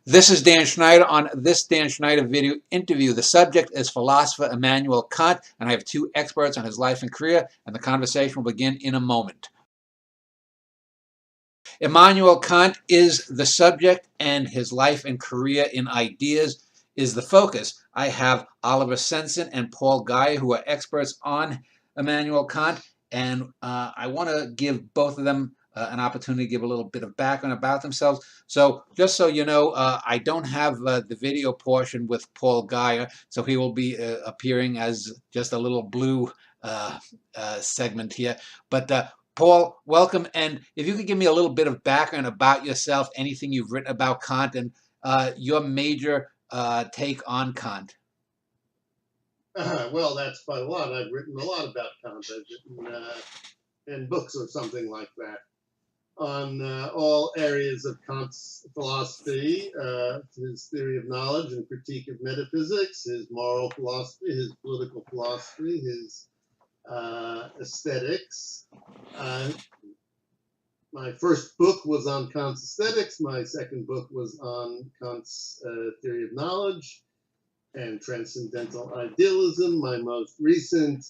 This is Dan Schneider. On this Dan Schneider video interview, the subject is philosopher Immanuel Kant, and I have two experts on his life and career, and the conversation will begin in a moment. Immanuel Kant is the subject, and his life and career in ideas is the focus. I have Oliver Sensen and Paul Guyer, who are experts on Immanuel Kant, and I want to give both of them an opportunity to give a little bit of background about themselves. So just so you know, I don't have the video portion with Paul Guyer, so he will be appearing as just a little blue segment here. But Paul, welcome. And if you could give me a little bit of background about yourself, anything you've written about Kant, and your major take on Kant. Well, that's quite a lot. I've written a lot about Kant. I've written 10 books or something like that on all areas of Kant's philosophy, his theory of knowledge and critique of metaphysics, his moral philosophy, his political philosophy, his aesthetics. My first book was on Kant's aesthetics. My second book was on Kant's theory of knowledge and transcendental idealism. My most recent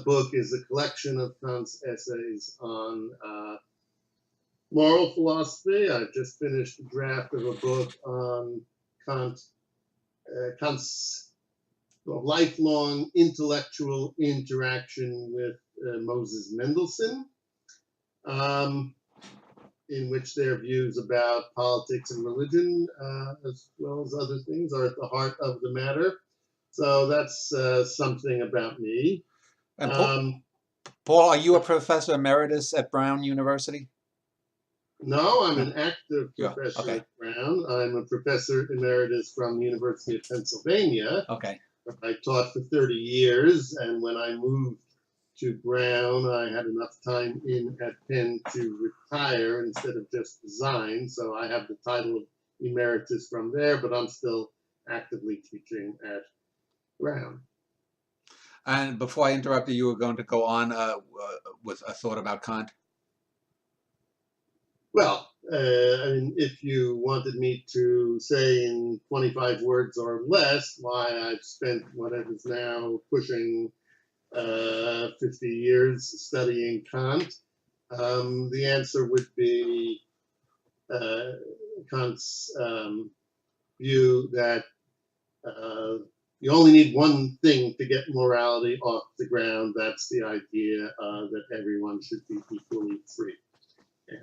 book is a collection of Kant's essays on moral philosophy. I've just finished a draft of a book on Kant's lifelong intellectual interaction with Moses Mendelssohn, in which their views about politics and religion, as well as other things, are at the heart of the matter. So that's something about me. And Paul, are you a professor emeritus at Brown University? No, I'm an active professor at Brown. I'm a professor emeritus from the University of Pennsylvania. Okay. I taught for 30 years, and when I moved to Brown, I had enough time in at Penn to retire instead of just resign. So I have the title of emeritus from there, but I'm still actively teaching at Brown. And before I interrupted, you were going to go on with a thought about Kant. Well, I mean, if you wanted me to say in 25 words or less why I've spent whatever is now pushing 50 years studying Kant, the answer would be Kant's view that you only need one thing to get morality off the ground. That's the idea that everyone should be equally free.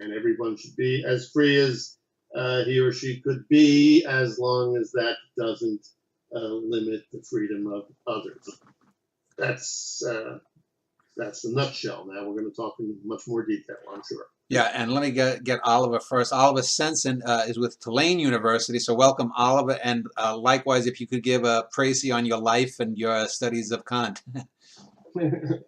And everyone should be as free as he or she could be, as long as that doesn't limit the freedom of others. That's the nutshell. Now we're going to talk in much more detail, I'm sure. Yeah, and let me get Oliver first. Oliver Sensen is with Tulane University, so welcome, Oliver. And likewise, if you could give a précis on your life and your studies of Kant.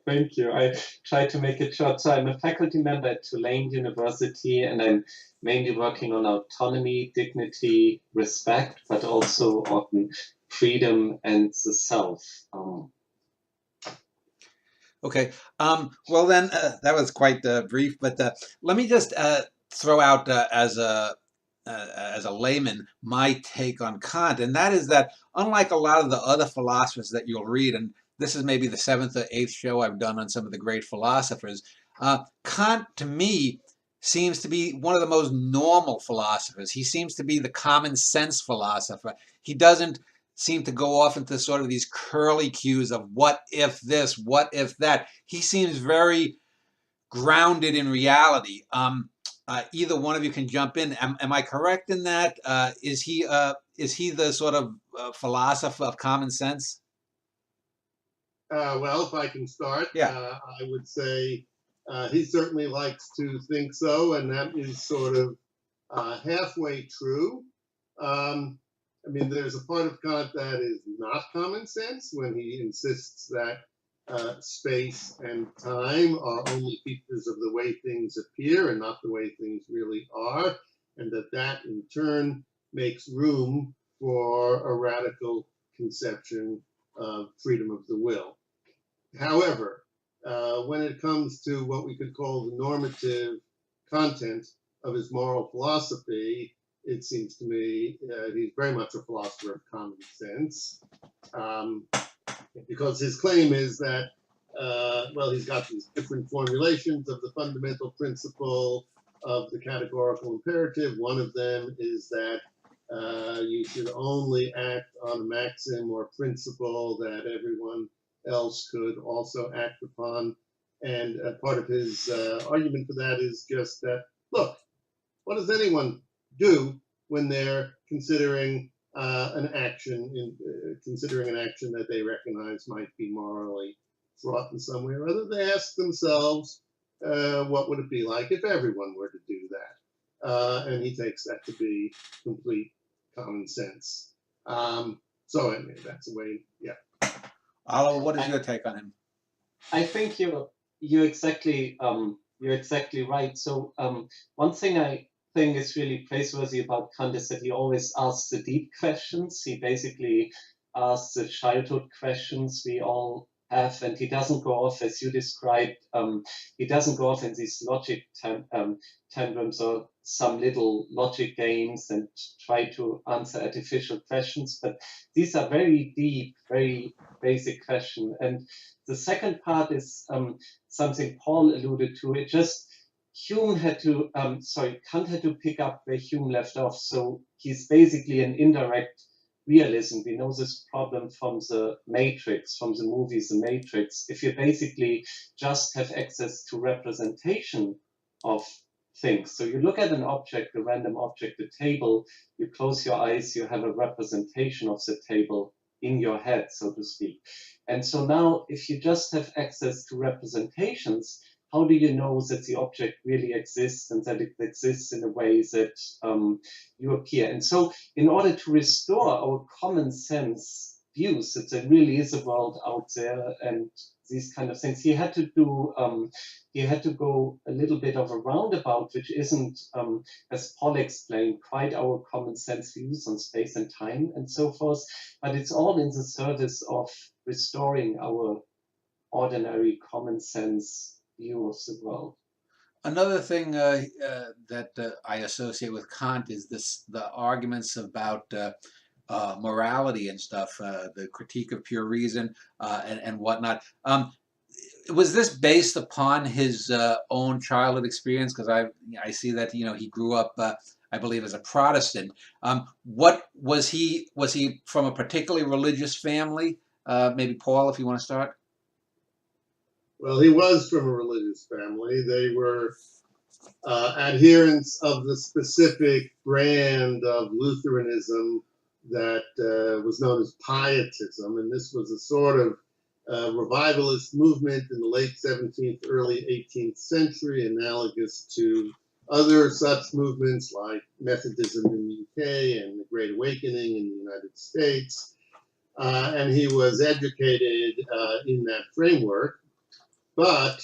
Thank you. I try to make it short. So I'm a faculty member at Tulane University, and I'm mainly working on autonomy, dignity, respect, but also on freedom and the self. Okay. Well, then that was quite brief, but let me just throw out as a layman my take on Kant, and that is that unlike a lot of the other philosophers that you'll read, and this is maybe the 7th or 8th show I've done on some of the great philosophers, Kant to me seems to be one of the most normal philosophers. He seems to be the common sense philosopher. He doesn't seem to go off into sort of these curly cues of what if this, what if that. He seems very grounded in reality. Either one of you can jump in. Am I correct in that? Is he the sort of philosopher of common sense? Well, if I can start, yeah. I would say he certainly likes to think so, and that is sort of halfway true. I mean, there's a part of Kant that is not common sense when he insists that space and time are only features of the way things appear and not the way things really are, and that in turn makes room for a radical conception of freedom of the will. However, when it comes to what we could call the normative content of his moral philosophy, it seems to me he's very much a philosopher of common sense, because his claim is that, well, he's got these different formulations of the fundamental principle of the categorical imperative. One of them is that you should only act on a maxim or principle that everyone else could also act upon. And part of his argument for that is just that, look, what does anyone do when they're considering considering an action that they recognize might be morally fraught in some way or other? They ask themselves, what would it be like if everyone were to do that? And he takes that to be complete common sense. So I mean, that's a way, yeah. Oliver, what is your take on him? I think you're exactly right. So one thing I think is really praiseworthy about Kant is that he always asks the deep questions. He basically asks the childhood questions we all have, and he doesn't go off, as you described, he doesn't go off in these logic tantrums or some little logic games and try to answer artificial questions, but these are very deep, very basic questions. And the second part is something Paul alluded to. It just Kant had to pick up where Hume left off. So he's basically an indirect realism. We know this problem from the Matrix, from the movies The Matrix. If you basically just have access to representation of things, so you look at an object, a random object, a table, you close your eyes, you have a representation of the table in your head, so to speak. And so now, if you just have access to representations, how do you know that the object really exists and that it exists in a way that you appear? And so in order to restore our common sense views that there really is a world out there and these kind of things, he had to go a little bit of a roundabout, which isn't, as Paul explained, quite our common sense views on space and time and so forth, but it's all in the service of restoring our ordinary common sense view of the world. Another thing that I associate with Kant is the arguments about morality and stuff, the critique of pure reason and whatnot. Was this based upon his own childhood experience? Because I see that he grew up, I believe, as a Protestant. What was he? Was he from a particularly religious family? Maybe Paul, if you want to start. Well, he was from a religious family. They were adherents of the specific brand of Lutheranism that was known as Pietism, and this was a sort of revivalist movement in the late 17th, early 18th century, analogous to other such movements like Methodism in the UK and the Great Awakening in the United States. And he was educated in that framework, but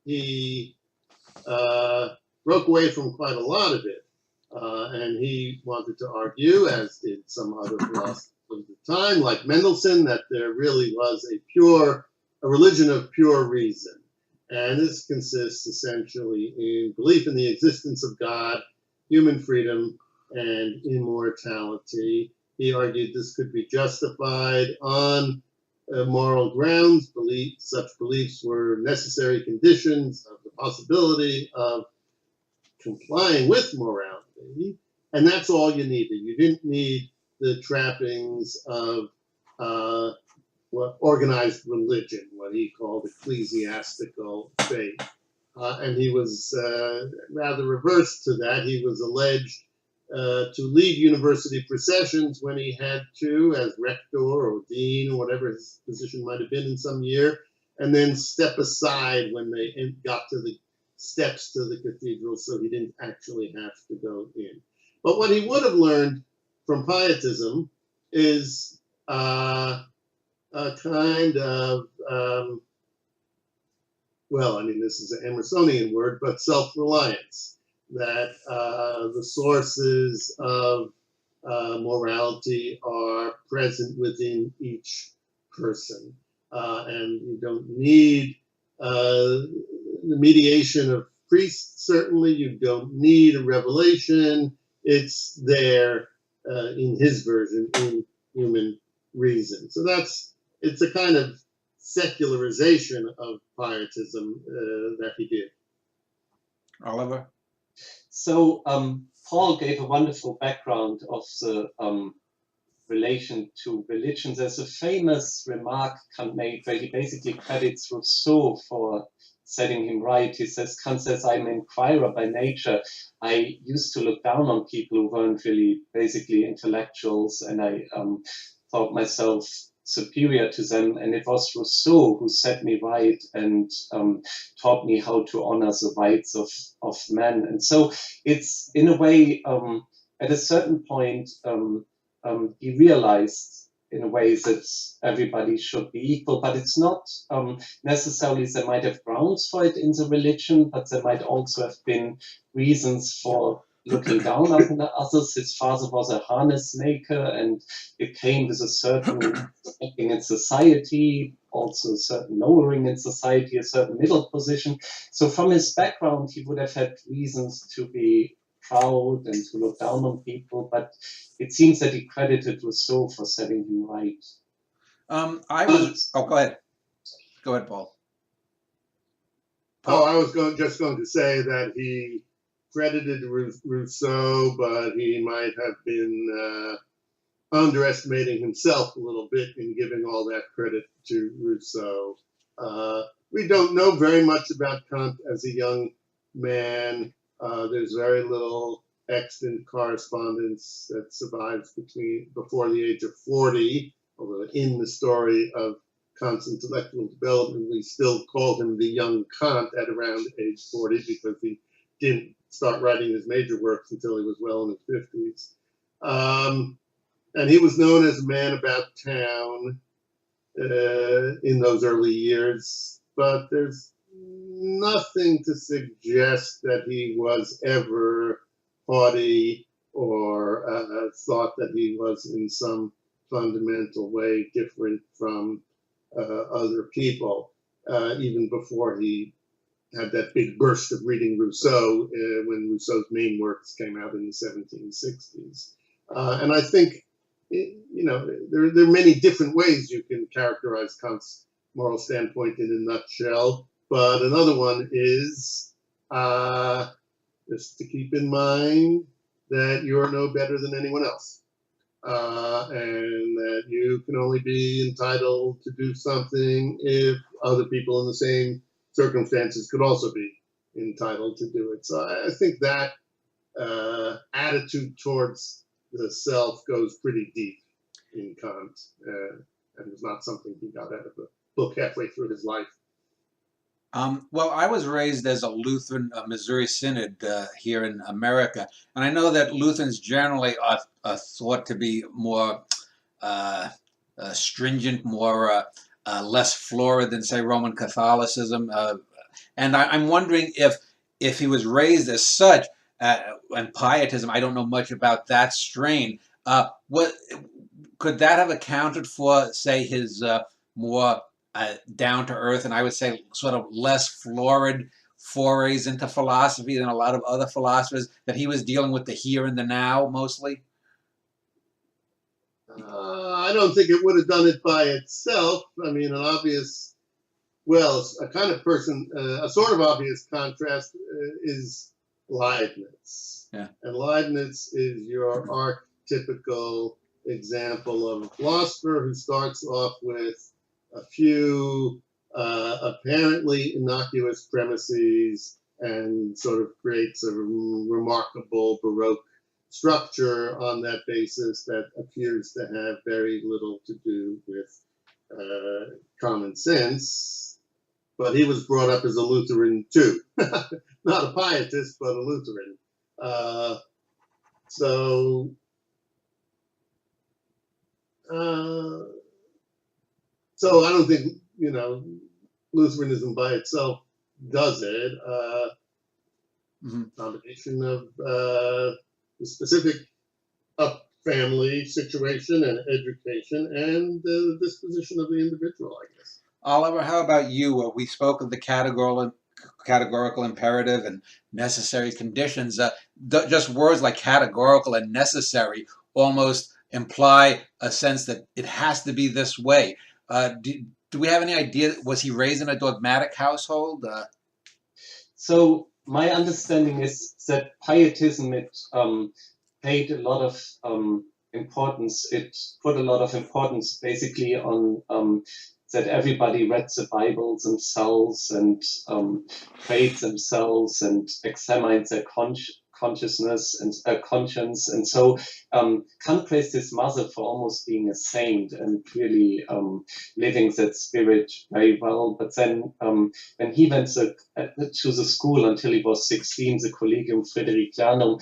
he broke away from quite a lot of it. And he wanted to argue, as did some other philosophers of the time, like Mendelssohn, that there really was a religion of pure reason. And this consists essentially in belief in the existence of God, human freedom, and immortality. He argued this could be justified on moral grounds. Such beliefs were necessary conditions of the possibility of complying with morality, and that's all you needed. You didn't need the trappings of organized religion, what he called ecclesiastical faith. And he was rather reverse to that. He was alleged to lead university processions when he had to, as rector or dean or whatever his position might have been in some year, and then step aside when they got to the steps to the cathedral, so he didn't actually have to go in. But what he would have learned from Pietism is a kind of, well, I mean, this is an Emersonian word, but self-reliance, that the sources of morality are present within each person. And you don't need the mediation of priests, certainly. You don't need a revelation. it's there in his version in Human Reason. So it's a kind of secularization of pietism that he did. Oliver? So Paul gave a wonderful background of the relation to religion. There's a famous remark Kant made where he basically credits Rousseau for setting him right. He says, Kant says, I'm an inquirer by nature. I used to look down on people who weren't really basically intellectuals, and I thought myself superior to them. And it was Rousseau who set me right and taught me how to honor the rights of men. And so it's, in a way, at a certain point, he realized in a way that everybody should be equal, but it's not necessarily there might have grounds for it in the religion, but there might also have been reasons for looking down upon others. His father was a harness maker, and it came with a certain respecting in society, also a certain lowering in society, a certain middle position. So from his background, he would have had reasons to be proud and to look down on people, but it seems that he credited Rousseau for setting him right. Go ahead. Go ahead, Paul. Oh, I was just going to say that he credited Rousseau, but he might have been underestimating himself a little bit in giving all that credit to Rousseau. We don't know very much about Kant as a young man. There's very little extant correspondence that survives before the age of 40, although in the story of Kant's intellectual development, we still call him the young Kant at around age 40 because he didn't start writing his major works until he was well in his 50s. And he was known as a man about town in those early years, but there's nothing to suggest that he was ever haughty or thought that he was in some fundamental way different from other people, even before he had that big burst of reading Rousseau when Rousseau's main works came out in the 1760s. And I think, there are many different ways you can characterize Kant's moral standpoint in a nutshell, but another one is just to keep in mind that you're no better than anyone else. And that you can only be entitled to do something if other people in the same circumstances could also be entitled to do it. So I think that attitude towards the self goes pretty deep in Kant, and was not something he got out of a book halfway through his life. Well, I was raised as a Lutheran Missouri Synod here in America, and I know that Lutherans generally are thought to be more stringent, more less florid than, say, Roman Catholicism. And I'm wondering if he was raised as such, and pietism, I don't know much about that strain. What could that have accounted for, say, his more down to earth, and I would say sort of less florid forays into philosophy than a lot of other philosophers, that he was dealing with the here and the now mostly? I don't think it would have done it by itself. I mean, a kind of person, a sort of obvious contrast is Leibniz. Yeah. And Leibniz is your archetypical example of a philosopher who starts off with a few apparently innocuous premises and sort of creates a remarkable Baroque structure on that basis that appears to have very little to do with common sense. But he was brought up as a Lutheran too. Not a pietist, but a Lutheran. So I don't think, Lutheranism by itself does it. Combination of the specific family situation and education and the disposition of the individual, I guess. Oliver, how about you? We spoke of the categorical categorical imperative and necessary conditions, just words like categorical and necessary almost imply a sense that it has to be this way. Do we have any idea? Was he raised in a dogmatic household? So my understanding is that pietism, it paid a lot of importance. It put a lot of importance basically on that everybody read the Bible themselves and prayed themselves and examined their consciousness and conscience. And so Kant praised his mother for almost being a saint and really living that spirit very well. But then when he went to the school until he was 16, the Collegium Fridericianum,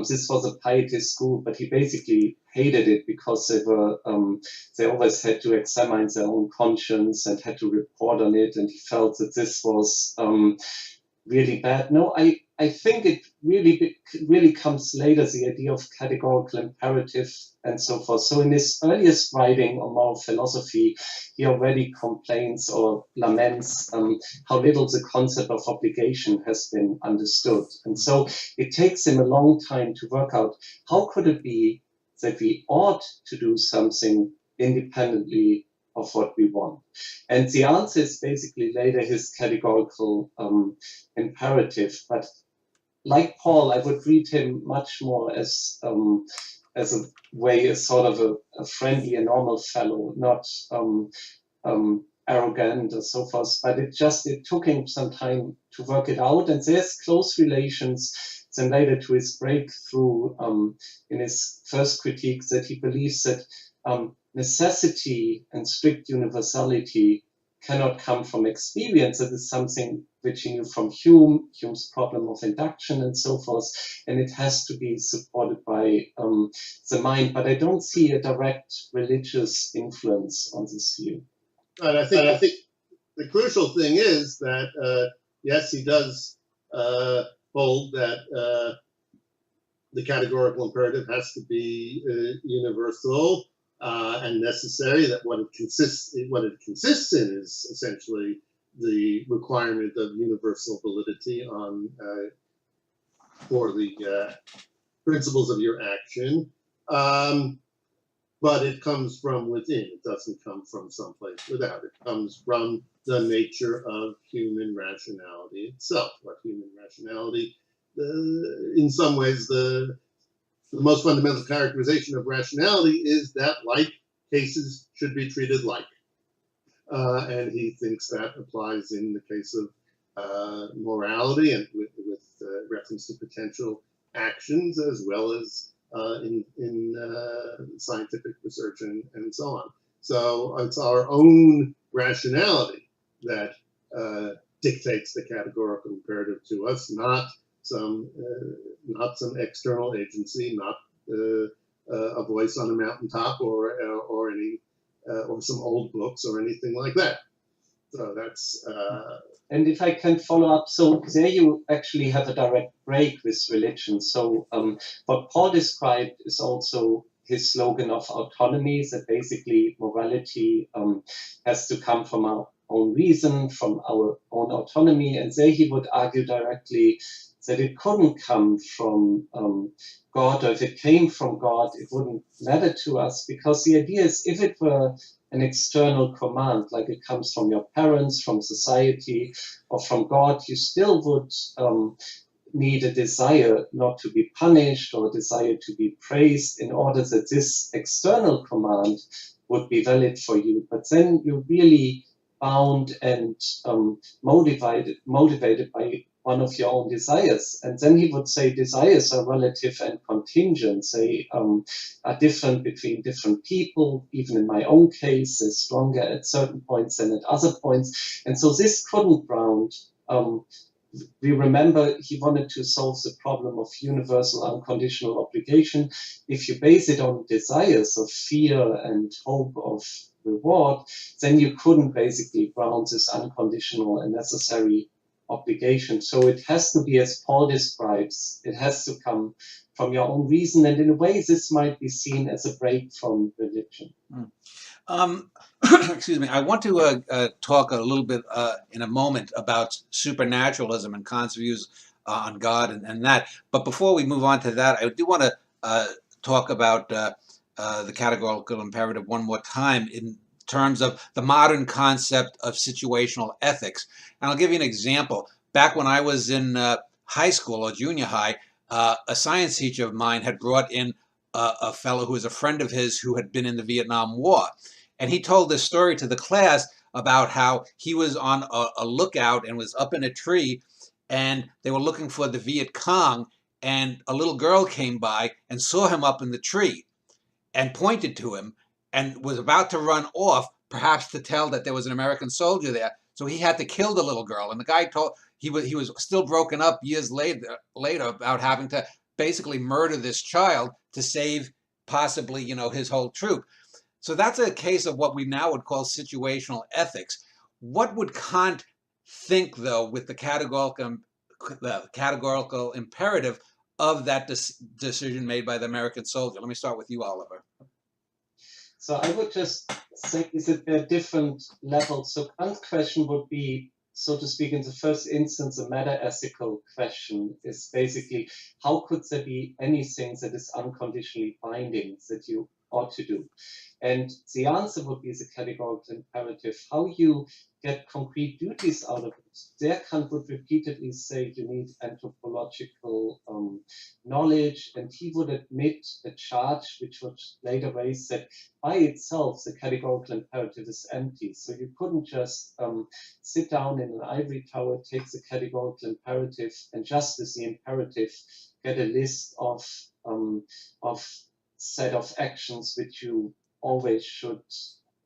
this was a pietist school, but he basically hated it because they always had to examine their own conscience and had to report on it, and he felt that this was really bad. No, I think it really comes later, the idea of categorical imperative and so forth. So in his earliest writing on moral philosophy, he already complains or laments how little the concept of obligation has been understood. And so it takes him a long time to work out how could it be that we ought to do something independently of what we want. And the answer is basically later his categorical imperative. But like Paul, I would read him much more as a way, as sort of a friendly and normal fellow, not arrogant or so forth. But it took him some time to work it out. And there's close relations then later to his breakthrough in his first critique, that he believes that necessity and strict universality cannot come from experience. That is something which he knew from Hume's problem of induction and so forth, and it has to be supported by the mind. But I don't see a direct religious influence on this view. And I think the crucial thing is that, yes, he does hold that the categorical imperative has to be universal and necessary, that what it consists in is essentially the requirement of universal validity on for the principles of your action. But it comes from within. It doesn't come from someplace without. It comes from the nature of human rationality itself. What human rationality, in some ways, the most fundamental characterization of rationality is that like cases should be treated like. And he thinks that applies in the case of morality and with reference to potential actions, as well as in scientific research and so on. So it's our own rationality that dictates the categorical imperative to us, not some external agency, not a voice on a mountaintop or some old books or anything like that. So that's. And if I can follow up, so there you actually have a direct break with religion. So what Paul described is also his slogan of autonomy, that basically morality has to come from our own reason, from our own autonomy. And there he would argue directly that it couldn't come from God, or if it came from God, it wouldn't matter to us, because the idea is if it were an external command, like it comes from your parents, from society, or from God, you still would need a desire not to be punished or a desire to be praised in order that this external command would be valid for you. But then you're really bound and motivated by one of your own desires. And then he would say desires are relative and contingent. They are different between different people. Even in my own case, they're stronger at certain points than at other points. And so this couldn't ground. We remember he wanted to solve the problem of universal unconditional obligation. If you base it on desires of fear and hope of reward, then you couldn't basically ground this unconditional and necessary obligation. So it has to be, as Paul describes, it has to come from your own reason. And in a way, this might be seen as a break from religion. Excuse me. I want to talk a little bit in a moment about supernaturalism and Kant's views on God and that. But before we move on to that, I do want to talk about the categorical imperative one more time in terms of the modern concept of situational ethics. And I'll give you an example. Back when I was in high school or junior high, a science teacher of mine had brought in a fellow who was a friend of his who had been in the Vietnam War. And he told this story to the class about how he was on a lookout and was up in a tree, and they were looking for the Viet Cong, and a little girl came by and saw him up in the tree and pointed to him and was about to run off, perhaps to tell that there was an American soldier there. So he had to kill the little girl. And the guy told he was still broken up years later about having to basically murder this child to save possibly, his whole troop. So that's a case of what we now would call situational ethics. What would Kant think, though, with the categorical imperative of that decision made by the American soldier? Let me start with you, Oliver. So I would just say, is it a different level? So Kant's question would be, so to speak, in the first instance, a meta-ethical question is basically, how could there be anything that is unconditionally binding that you ought to do? And the answer would be the categorical imperative. How you get concrete duties out of it. There Kant would repeatedly say you need anthropological knowledge, and he would admit a charge which would later raise that by itself the categorical imperative is empty. So you couldn't just sit down in an ivory tower, take the categorical imperative, and just as the imperative get a list of set of actions which you always should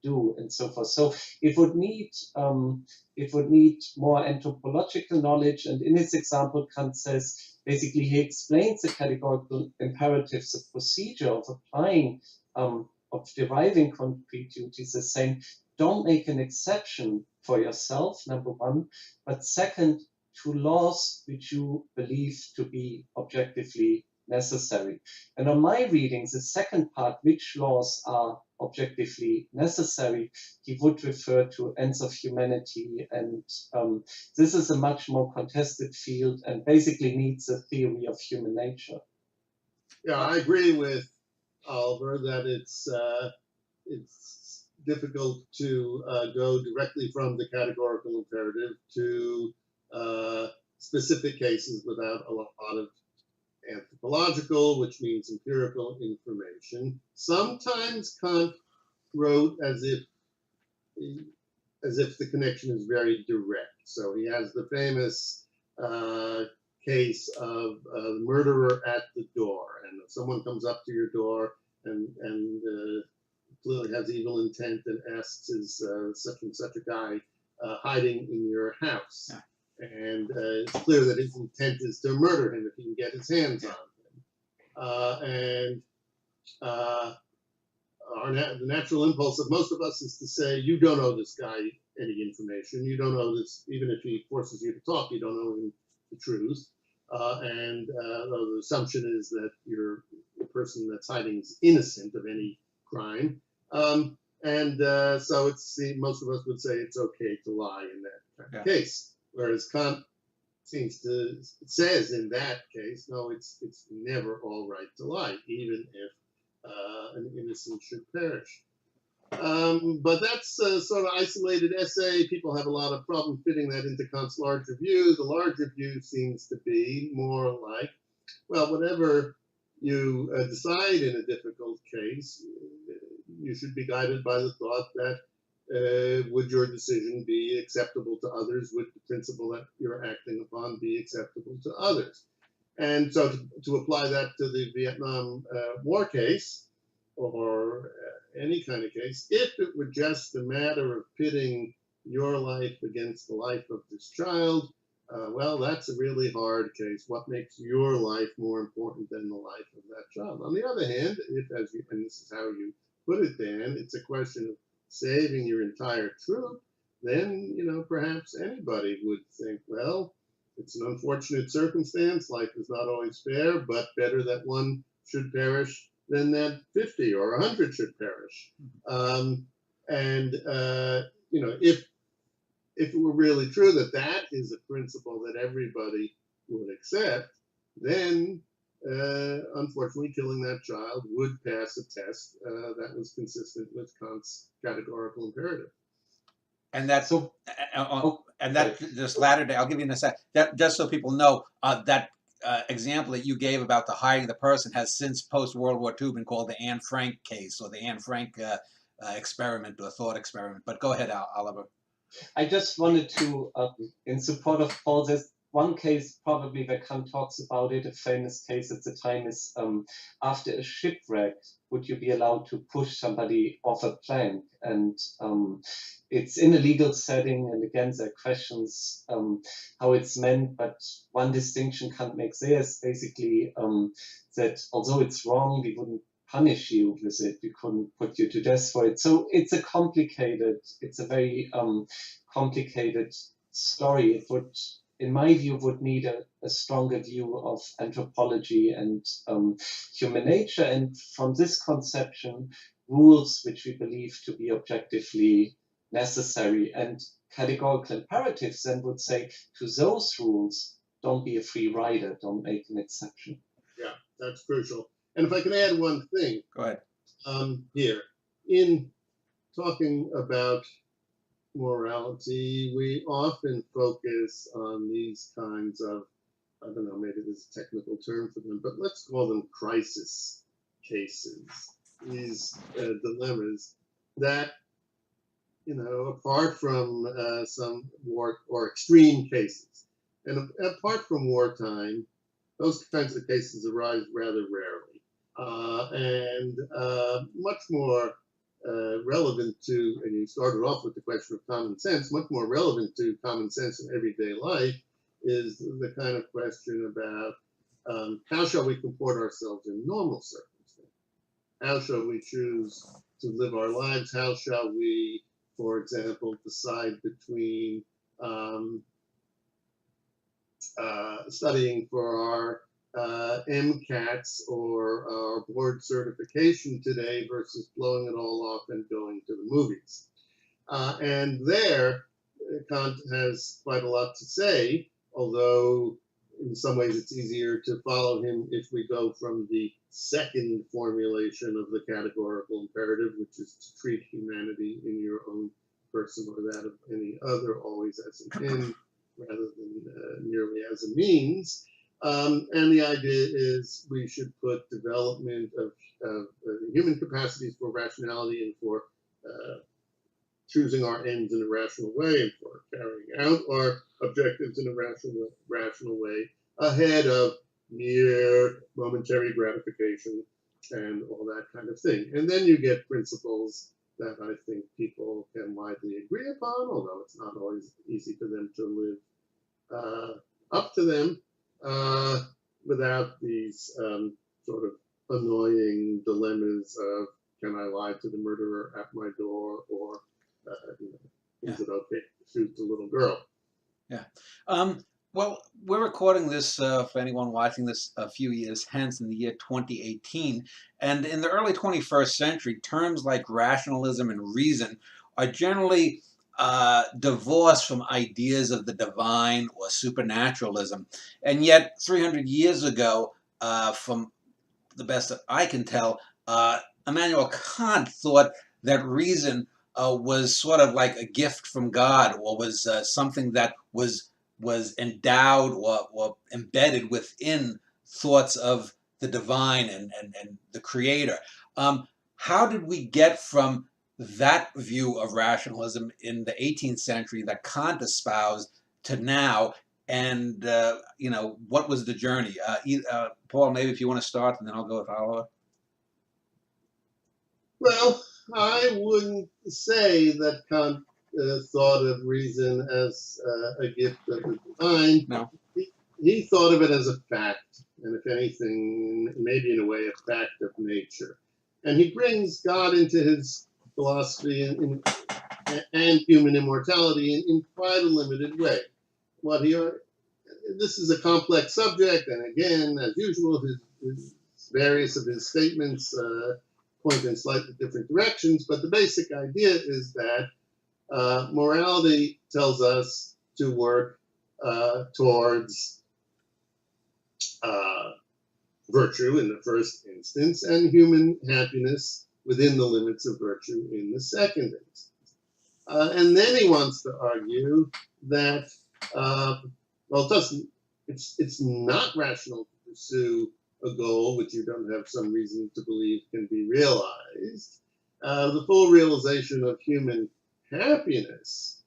do, and so forth. So it would need more anthropological knowledge. And in his example, Kant says basically he explains the categorical imperatives, the procedure of applying of deriving concrete duties, as saying don't make an exception for yourself, number one, but second, to laws which you believe to be objectively necessary. And on my readings, the second part, which laws are objectively necessary, he would refer to ends of humanity. And this is a much more contested field and basically needs a theory of human nature. Yeah, I agree with Oliver that it's difficult to go directly from the categorical imperative to specific cases without a lot of anthropological, which means empirical information. Sometimes Kant wrote as if the connection is very direct. So he has the famous case of the murderer at the door, and if someone comes up to your door and clearly has evil intent and asks, is such and such a guy hiding in your house? Yeah. And it's clear that his intent is to murder him if he can get his hands on him. The natural impulse of most of us is to say, you don't owe this guy any information. You don't owe this, even if he forces you to talk, you don't owe him the truth. The assumption is that the person that's hiding is innocent of any crime. So most of us would say it's okay to lie in that kind of case. Whereas Kant says in that case, no, it's never all right to lie, even if an innocent should perish. But that's a sort of isolated essay. People have a lot of problem fitting that into Kant's larger view. The larger view seems to be more like, well, whatever you decide in a difficult case, you should be guided by the thought that would your decision be acceptable to others? Would the principle that you're acting upon be acceptable to others? And so to apply that to the Vietnam War case, or any kind of case, if it were just a matter of pitting your life against the life of this child, well, that's a really hard case. What makes your life more important than the life of that child? On the other hand, and this is how you put it, Dan, it's a question of saving your entire troop, then, perhaps anybody would think, well, it's an unfortunate circumstance. Life is not always fair, but better that one should perish than that 50 or 100 should perish. And if it were really true that that is a principle that everybody would accept, then unfortunately killing that child would pass a test that was consistent with Kant's categorical imperative. And that's So, and that this latter day, I'll give you in a sec. That just so people know, that example that you gave about the hiding the person has since post World War II been called the Anne Frank case, or the Anne Frank experiment, or thought experiment. But go ahead, Oliver. I just wanted to, in support of Paul, there's one case probably where Kant talks about it, a famous case at the time is after a shipwreck, would you be allowed to push somebody off a plank? And it's in a legal setting, and again, there are questions how it's meant, but one distinction Kant makes there is basically that although it's wrong, we wouldn't punish you with it, we couldn't put you to death for it. So it's a very complicated story. It would, in my view, would need a stronger view of anthropology and human nature. And from this conception, rules which we believe to be objectively necessary, and categorical imperatives then would say to those rules, don't be a free rider, don't make an exception. Yeah, that's crucial. And if I can add one thing. Go ahead. Here, in talking about morality, we often focus on these kinds of, I don't know, maybe there's a technical term for them, but let's call them crisis cases, these dilemmas that, apart from some war or extreme cases, and apart from wartime, those kinds of cases arise rather rarely, and much more relevant to, and you started off with the question of common sense, much more relevant to common sense in everyday life is the kind of question about how shall we comport ourselves in normal circumstances? How shall we choose to live our lives? How shall we, for example, decide between studying for our MCATs or our board certification today versus blowing it all off and going to the movies? And there, Kant has quite a lot to say, although in some ways it's easier to follow him if we go from the second formulation of the categorical imperative, which is to treat humanity in your own person or that of any other always as an end rather than merely as a means. And the idea is we should put development of human capacities for rationality and for choosing our ends in a rational way and for carrying out our objectives in a rational way ahead of mere momentary gratification and all that kind of thing. And then you get principles that I think people can widely agree upon, although it's not always easy for them to live up to them without these sort of annoying dilemmas of, can I lie to the murderer at my door, or is it okay to shoot the little girl? Yeah. Well, we're recording this for anyone watching this a few years hence in the year 2018. And in the early 21st century, terms like rationalism and reason are generally divorced from ideas of the divine or supernaturalism. And yet 300 years ago, from the best that I can tell, Immanuel Kant thought that reason was sort of like a gift from God, or was something that was endowed or embedded within thoughts of the divine and the creator. How did we get from that view of rationalism in the 18th century that Kant espoused to now? And, what was the journey? Paul, maybe if you want to start, and then I'll go with Oliver. Well, I wouldn't say that Kant thought of reason as a gift of the divine. No. He thought of it as a fact, and if anything, maybe in a way, a fact of nature. And he brings God into his philosophy in and human immortality in quite a limited way. This is a complex subject, and again, as usual, various of his statements point in slightly different directions, but the basic idea is that morality tells us to work towards virtue in the first instance, and human happiness within the limits of virtue in the second instance. And then he wants to argue that, it's not rational to pursue a goal which you don't have some reason to believe can be realized. The full realization of human happiness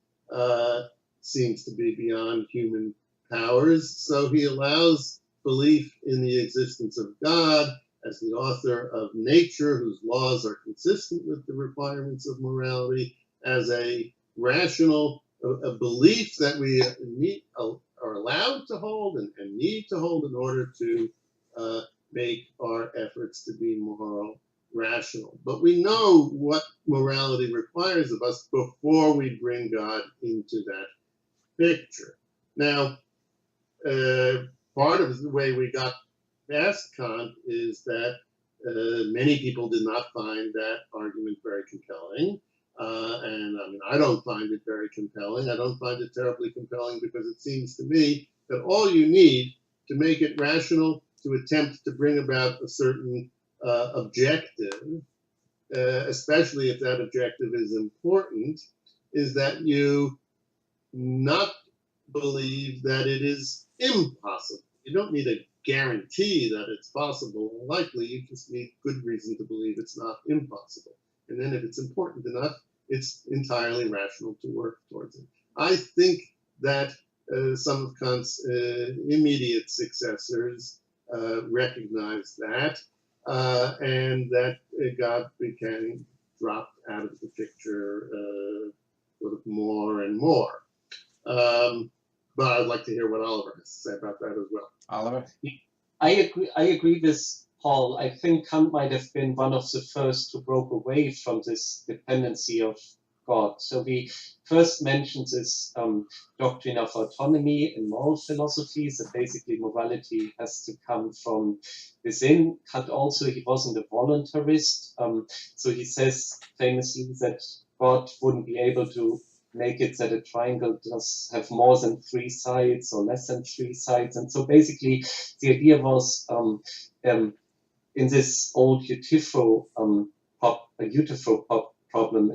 seems to be beyond human powers, so he allows belief in the existence of God as the author of nature, whose laws are consistent with the requirements of morality, as a rational a belief that we are allowed to hold and need to hold in order to make our efforts to be moral rational. But we know what morality requires of us before we bring God into that picture. Now, part of the way we got past Kant is that many people did not find that argument very compelling. And I mean, I don't find it very compelling. I don't find it terribly compelling because it seems to me that all you need to make it rational, to attempt to bring about a certain objective, especially if that objective is important, is that you not believe that it is impossible. You don't need a guarantee that it's possible or likely. You just need good reason to believe it's not impossible. And then if it's important enough, it's entirely rational to work towards it. I think that some of Kant's immediate successors recognized that, and that God became dropped out of the picture sort of more and more. But I'd like to hear what Oliver has to say about that as well. Oliver? I agree with Paul. I think Kant might have been one of the first who broke away from this dependency of God. So he first mentions this doctrine of autonomy in moral philosophy, that basically morality has to come from within. Kant also, he wasn't a voluntarist. So he says famously that God wouldn't be able to make it that a triangle does have more than 3 sides or less than 3 sides. And so basically the idea was in this old Euthyphro problem,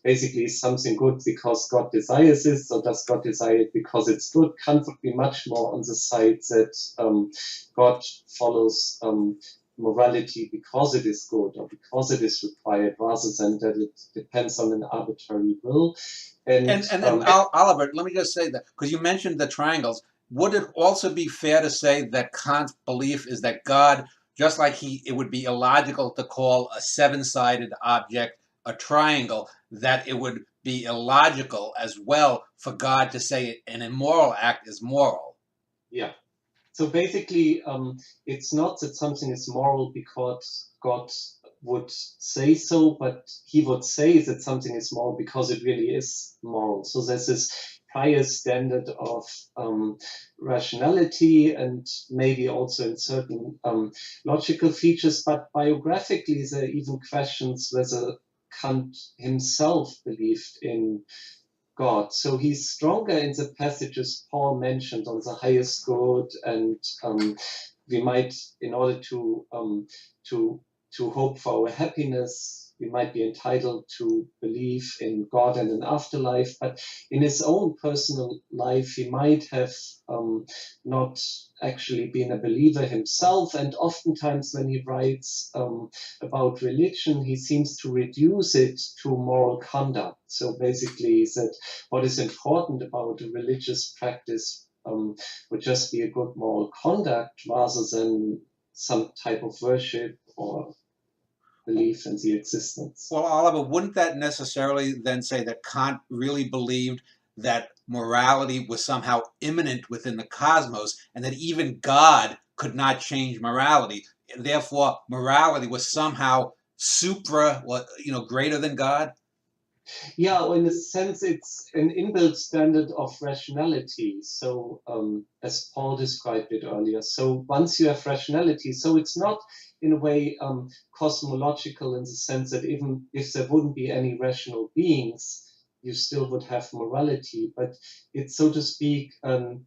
basically is something good because God desires it, or does God desire it because it's good? Kant would be much more on the side that God follows morality because it is good or because it is required, rather than that it depends on an arbitrary will. And Oliver, let me just say that, because you mentioned the triangles, would it also be fair to say that Kant's belief is that God, just like it would be illogical to call a 7-sided object a triangle, that it would be illogical as well for God to say an immoral act is moral? Yeah. So basically, it's not that something is moral because God would say so, but he would say that something is moral because it really is moral. So there's this higher standard of rationality, and maybe also in certain logical features, but biographically there are even questions whether Kant himself believed in God. So he's stronger in the passages Paul mentioned on the highest good, and we might, in order to hope for our happiness, we might be entitled to believe in God and an afterlife. But in his own personal life, he might have not actually been a believer himself. And oftentimes when he writes about religion, he seems to reduce it to moral conduct. So basically that what is important about a religious practice would just be a good moral conduct rather than some type of worship or belief in the existence. Well, Oliver, wouldn't that necessarily then say that Kant really believed that morality was somehow immanent within the cosmos, and that even God could not change morality? Therefore, morality was somehow greater than God? Yeah, or in a sense, it's an inbuilt standard of rationality. So, as Paul described it earlier, so once you have rationality, so it's not in a way cosmological in the sense that even if there wouldn't be any rational beings, you still would have morality, but it's, so to speak, an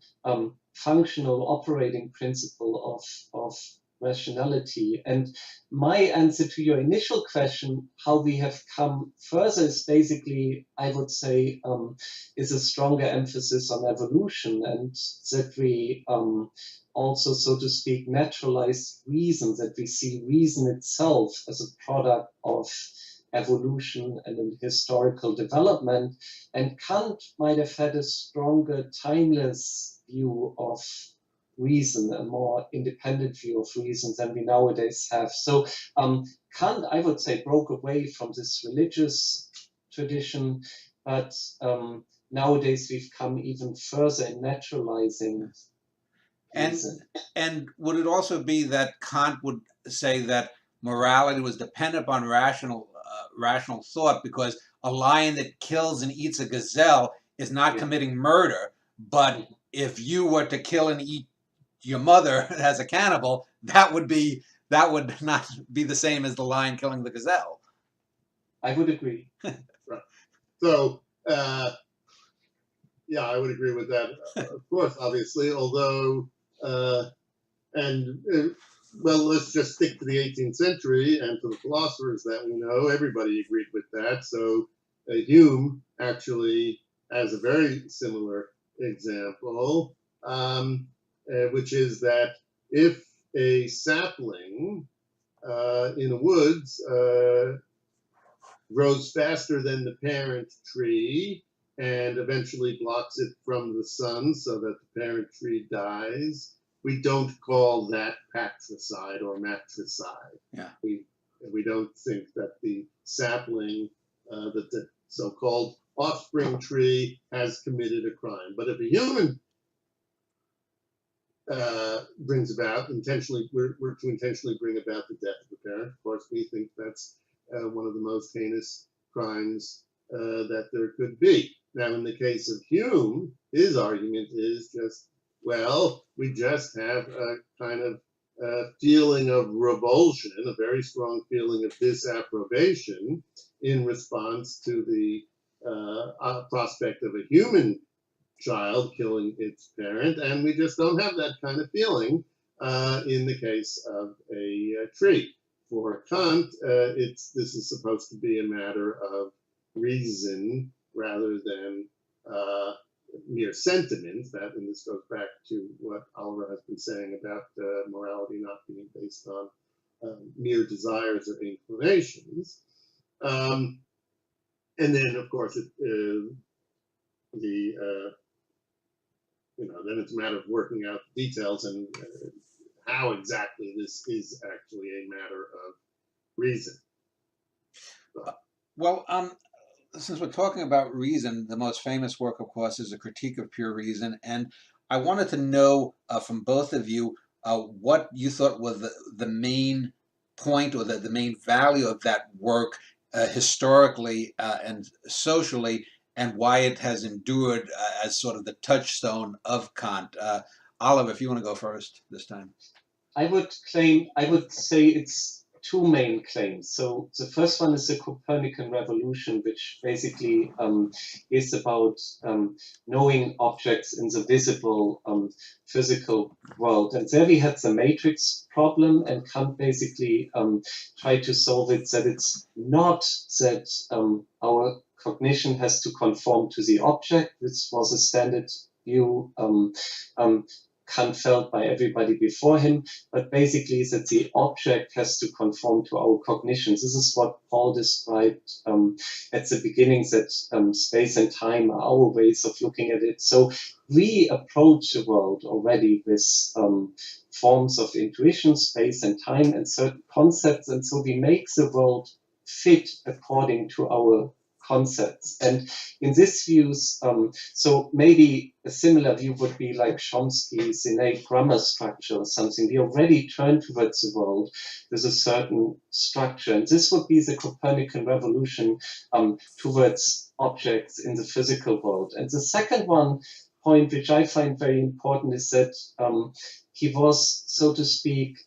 functional operating principle of rationality. And my answer to your initial question, how we have come further, is basically, I would say, is a stronger emphasis on evolution, and that we also, so to speak, naturalize reason, that we see reason itself as a product of evolution and an historical development. And Kant might have had a stronger, timeless view of reason, a more independent view of reason than we nowadays have. So Kant, I would say, broke away from this religious tradition, but nowadays we've come even further in naturalizing reason. And would it also be that Kant would say that morality was dependent upon rational thought, because a lion that kills and eats a gazelle is not committing murder, but if you were to kill and eat your mother as a cannibal, that would not be the same as the lion killing the gazelle. I would agree. Right. So, yeah, I would agree with that, of course, obviously, although, well, let's just stick to the 18th century and to the philosophers that we know. Everybody agreed with that. So Hume actually has a very similar example, which is that if a sapling in the woods grows faster than the parent tree and eventually blocks it from the sun so that the parent tree dies, we don't call that patricide or matricide. Yeah. We don't think that the sapling, that the so-called offspring tree has committed a crime. But if a human brings about intentionally, we're to intentionally bring about the death of a parent, of course, we think that's one of the most heinous crimes that there could be. Now, in the case of Hume, his argument is just, well, we just have a kind of feeling of revulsion, a very strong feeling of disapprobation in response to the prospect of a human child killing its parent, and we just don't have that kind of feeling in the case of a tree. For Kant, this is supposed to be a matter of reason rather than mere sentiment. That, and this goes back to what Oliver has been saying about morality not being based on mere desires or inclinations. And then, of course, then it's a matter of working out the details and how exactly this is actually a matter of reason. Well, since we're talking about reason, the most famous work, of course, is A Critique of Pure Reason. And I wanted to know from both of you what you thought was the main point or the main value of that work historically and socially, and why it has endured as sort of the touchstone of Kant. Oliver, if you want to go first this time. I would say it's two main claims. So the first one is the Copernican revolution, which basically is about knowing objects in the visible physical world. And there we had the matrix problem, and Kant basically tried to solve it, that it's not that our cognition has to conform to the object, which was a standard view Kant felt by everybody before him, but basically that the object has to conform to our cognitions. This is what Paul described at the beginning, that space and time are our ways of looking at it. So we approach the world already with forms of intuition, space and time, and certain concepts, and so we make the world fit according to our concepts. And in this views, so maybe a similar view would be like Chomsky's innate grammar structure or something. We already turn towards the world with a certain structure. And this would be the Copernican revolution towards objects in the physical world. And the second point, which I find very important, is that he was, so to speak,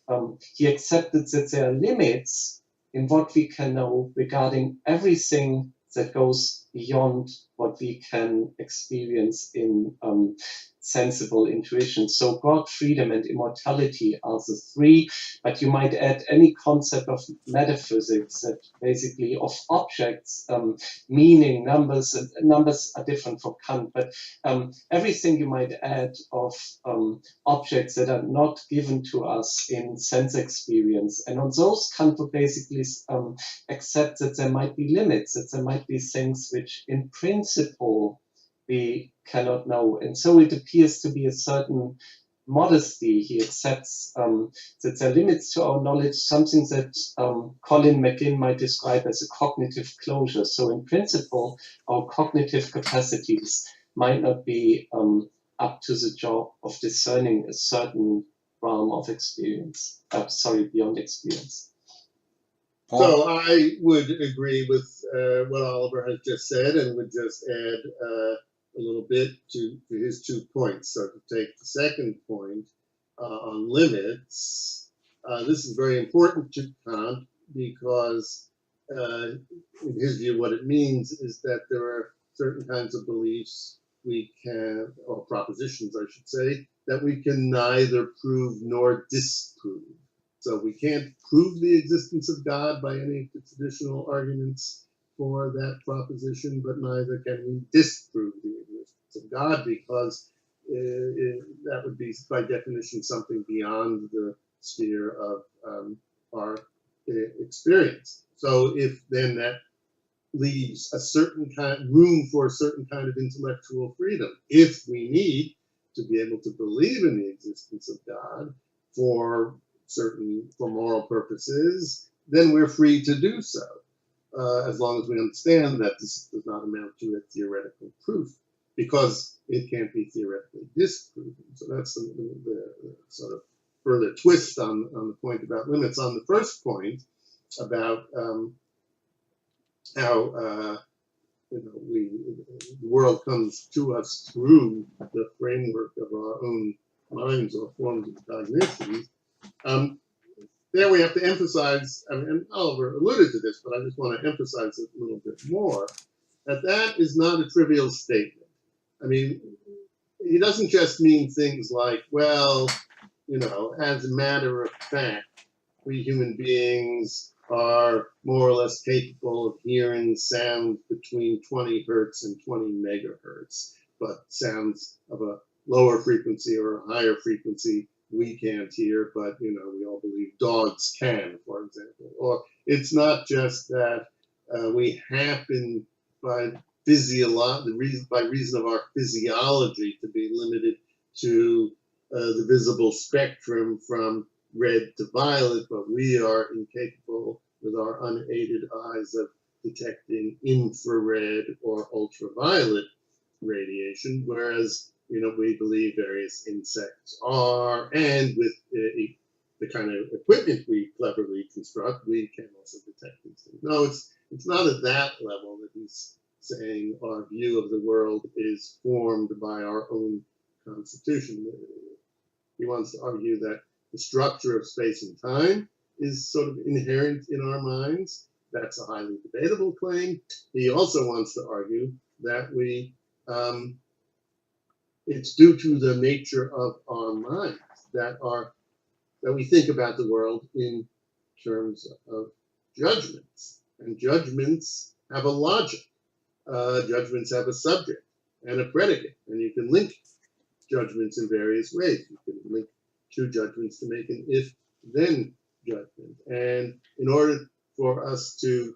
he accepted that there are limits in what we can know regarding everything that goes beyond what we can experience in sensible intuition. So God, freedom, and immortality are the three, but you might add any concept of metaphysics that basically of objects, meaning, numbers, and numbers are different from Kant, but everything you might add of objects that are not given to us in sense experience. And on those, Kant would basically accept that there might be limits, that there might be things which in principle we cannot know. And so it appears to be a certain modesty. He accepts that there are limits to our knowledge, something that Colin McGinn might describe as a cognitive closure. So in principle, our cognitive capacities might not be up to the job of discerning a certain realm of experience, beyond experience. So I would agree with what Oliver has just said, and would just add a little bit to his 2 points. So to take the second point on limits, this is very important to Kant because in his view, what it means is that there are certain kinds of beliefs we can, or propositions, I should say, that we can neither prove nor disprove. So we can't prove the existence of God by any of the traditional arguments for that proposition, but neither can we disprove the existence of God because that would be, by definition, something beyond the sphere of our experience. So if then that leaves a certain room for a certain kind of intellectual freedom, if we need to be able to believe in the existence of God for moral purposes, then we're free to do so, as long as we understand that this does not amount to a theoretical proof, because it can't be theoretically disproven. So that's the sort of further twist on the point about limits. On the first point about how the world comes to us through the framework of our own minds or forms of cognition. There we have to emphasize, and Oliver alluded to this, but I just want to emphasize it a little bit more, that is not a trivial statement. I mean, he doesn't just mean things like, well, as a matter of fact, we human beings are more or less capable of hearing sounds between 20 hertz and 20 megahertz, but sounds of a lower frequency or a higher frequency we can't hear, but we all believe dogs can, for example. Or it's not just that we happen by reason of our physiology to be limited to the visible spectrum from red to violet, but we are incapable with our unaided eyes of detecting infrared or ultraviolet radiation, whereas we believe various insects are, and with the kind of equipment we cleverly construct, we can also detect these things. No, it's not at that level that he's saying our view of the world is formed by our own constitution. He wants to argue that the structure of space and time is sort of inherent in our minds. That's a highly debatable claim. He also wants to argue that it's due to the nature of our minds that we think about the world in terms of judgments, and judgments have a logic. Judgments have a subject and a predicate, and you can link judgments in various ways. You can link two judgments to make an if-then judgment. And in order for us to,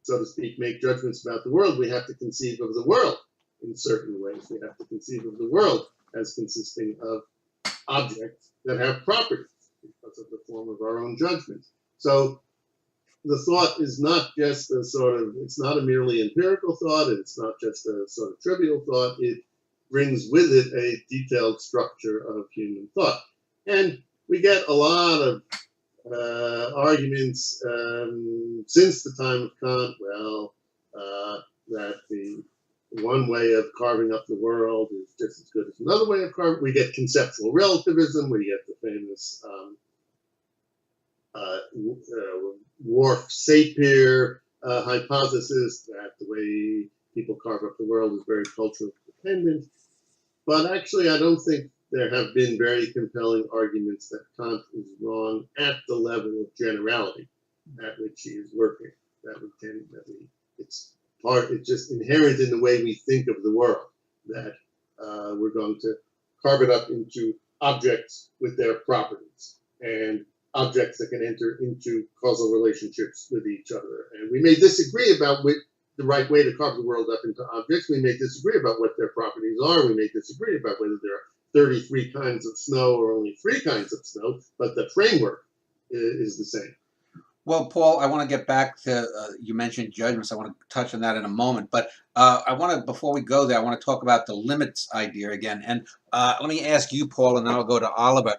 so to speak, make judgments about the world, we have to conceive of the world in certain ways. We have to conceive of the world as consisting of objects that have properties because of the form of our own judgments. So the thought is not just a sort of, it's not a merely empirical thought, and it's not just a sort of trivial thought. It brings with it a detailed structure of human thought. And we get a lot of arguments since the time of Kant, well, that the one way of carving up the world is just as good as another way of carving. We get conceptual relativism. We get the famous Worf-Sapir hypothesis that the way people carve up the world is very culturally dependent. But actually, I don't think there have been very compelling arguments that Kant is wrong at the level of generality at which he is working. It's just inherent in the way we think of the world that we're going to carve it up into objects with their properties and objects that can enter into causal relationships with each other. And we may disagree about the right way to carve the world up into objects. We may disagree about what their properties are. We may disagree about whether there are 33 kinds of snow or only 3 kinds of snow, but the framework is the same. Well, Paul, I want to get back to, you mentioned judgments. I want to touch on that in a moment. But I want to, before we go there, I want to talk about the limits idea again. And let me ask you, Paul, and then I'll go to Oliver.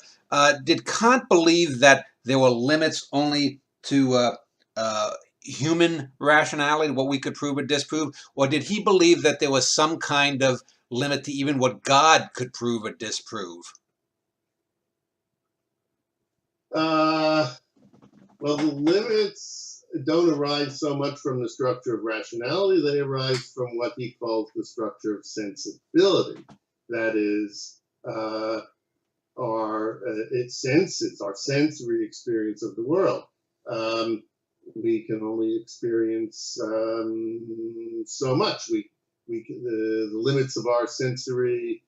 Did Kant believe that there were limits only to human rationality, what we could prove or disprove? Or did he believe that there was some kind of limit to even what God could prove or disprove? Well, the limits don't arise so much from the structure of rationality. They arise from what he calls the structure of sensibility. That is, our senses, our sensory experience of the world. We can only experience so much. The limits of our sensory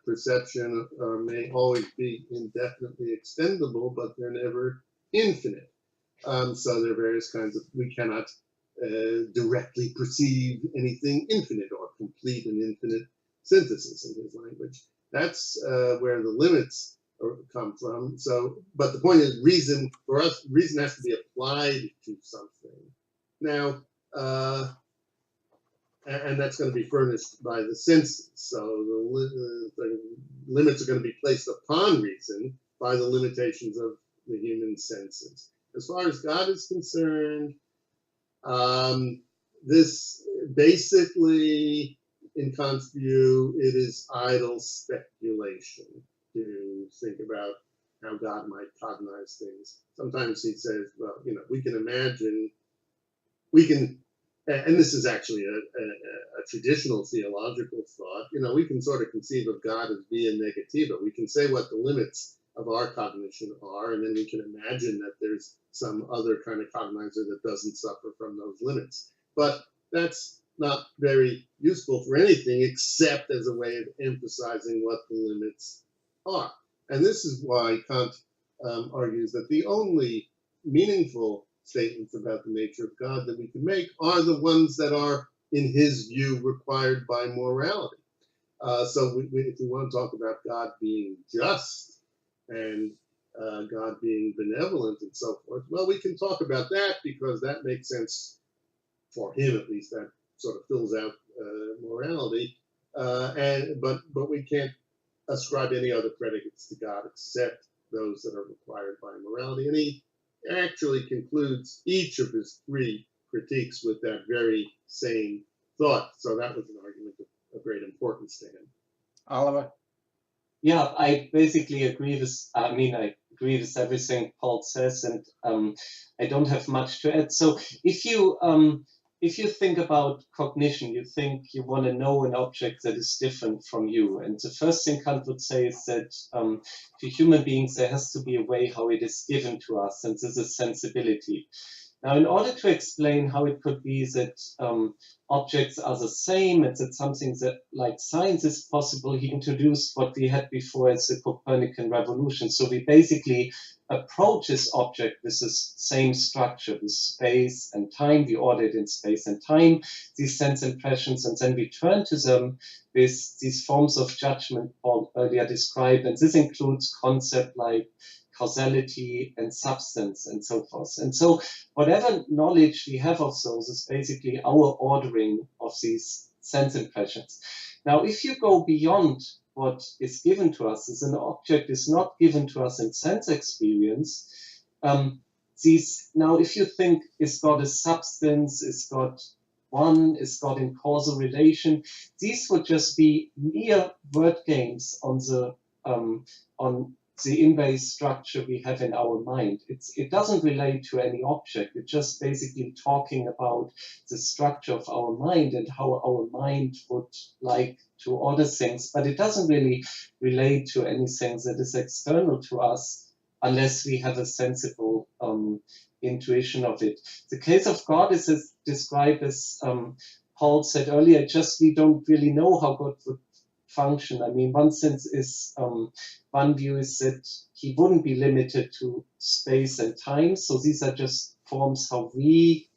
perception may always be indefinitely extendable, but they're never infinite. So there are various kinds of, we cannot directly perceive anything infinite or complete an infinite synthesis in his language. That's where the limits come from. So, but the point is, reason for us, reason has to be applied to something. Now, and that's going to be furnished by the senses. So the limits are going to be placed upon reason by the limitations of the human senses. As far as God is concerned, this basically, in Kant's view, it is idle speculation to think about how God might cognize things. Sometimes he says, well, we can imagine, and this is actually a traditional theological thought, we can sort of conceive of God as via negativa. We can say what the limits of our cognition are, and then we can imagine that there's some other kind of cognizer that doesn't suffer from those limits. But that's not very useful for anything except as a way of emphasizing what the limits are. And this is why Kant argues that the only meaningful statements about the nature of God that we can make are the ones that are, in his view, required by morality. So if we want to talk about God being just and God being benevolent and so forth, well, we can talk about that because that makes sense for him, at least. That sort of fills out morality. But we can't ascribe any other predicates to God except those that are required by morality. And he actually concludes each of his 3 critiques with that very same thought. So that was an argument of great importance to him. Oliver? Yeah, I basically agree with, I agree with everything Paul says, and I don't have much to add. So if you think about cognition, you think you want to know an object that is different from you. And the first thing Kant would say is that to human beings, there has to be a way how it is given to us, and this is sensibility. Now, in order to explain how it could be that objects are the same and that something that, like science, is possible, he introduced what we had before as the Copernican revolution. So we basically approach this object with this same structure, with space and time. We order it in space and time, these sense impressions, and then we turn to them with these forms of judgment Paul earlier described. And this includes concepts like causality and substance and so forth. And so whatever knowledge we have of those is basically our ordering of these sense impressions. Now, if you go beyond what is given to us, as an object is not given to us in sense experience, now if you think, is God a substance, is God one, is God in causal relation, these would just be mere word games on the in-base structure we have in our mind. It doesn't relate to any object. It's just basically talking about the structure of our mind and how our mind would like to order things, but it doesn't really relate to anything that is external to us unless we have a sensible intuition of it. The case of God is described as Paul said earlier, just we don't really know how God would function. I mean, one sense is, one view is that he wouldn't be limited to space and time. So these are just forms how we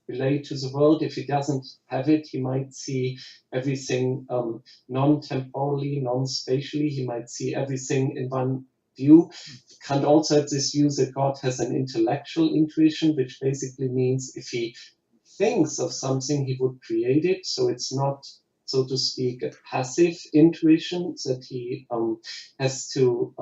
relate to the world. If he doesn't have it, he might see everything non-temporally, non-spatially. He might see everything in one view. Kant also had this view that God has an intellectual intuition, which basically means if he thinks of something, he would create it. So it's not, so to speak, a passive intuition that he has to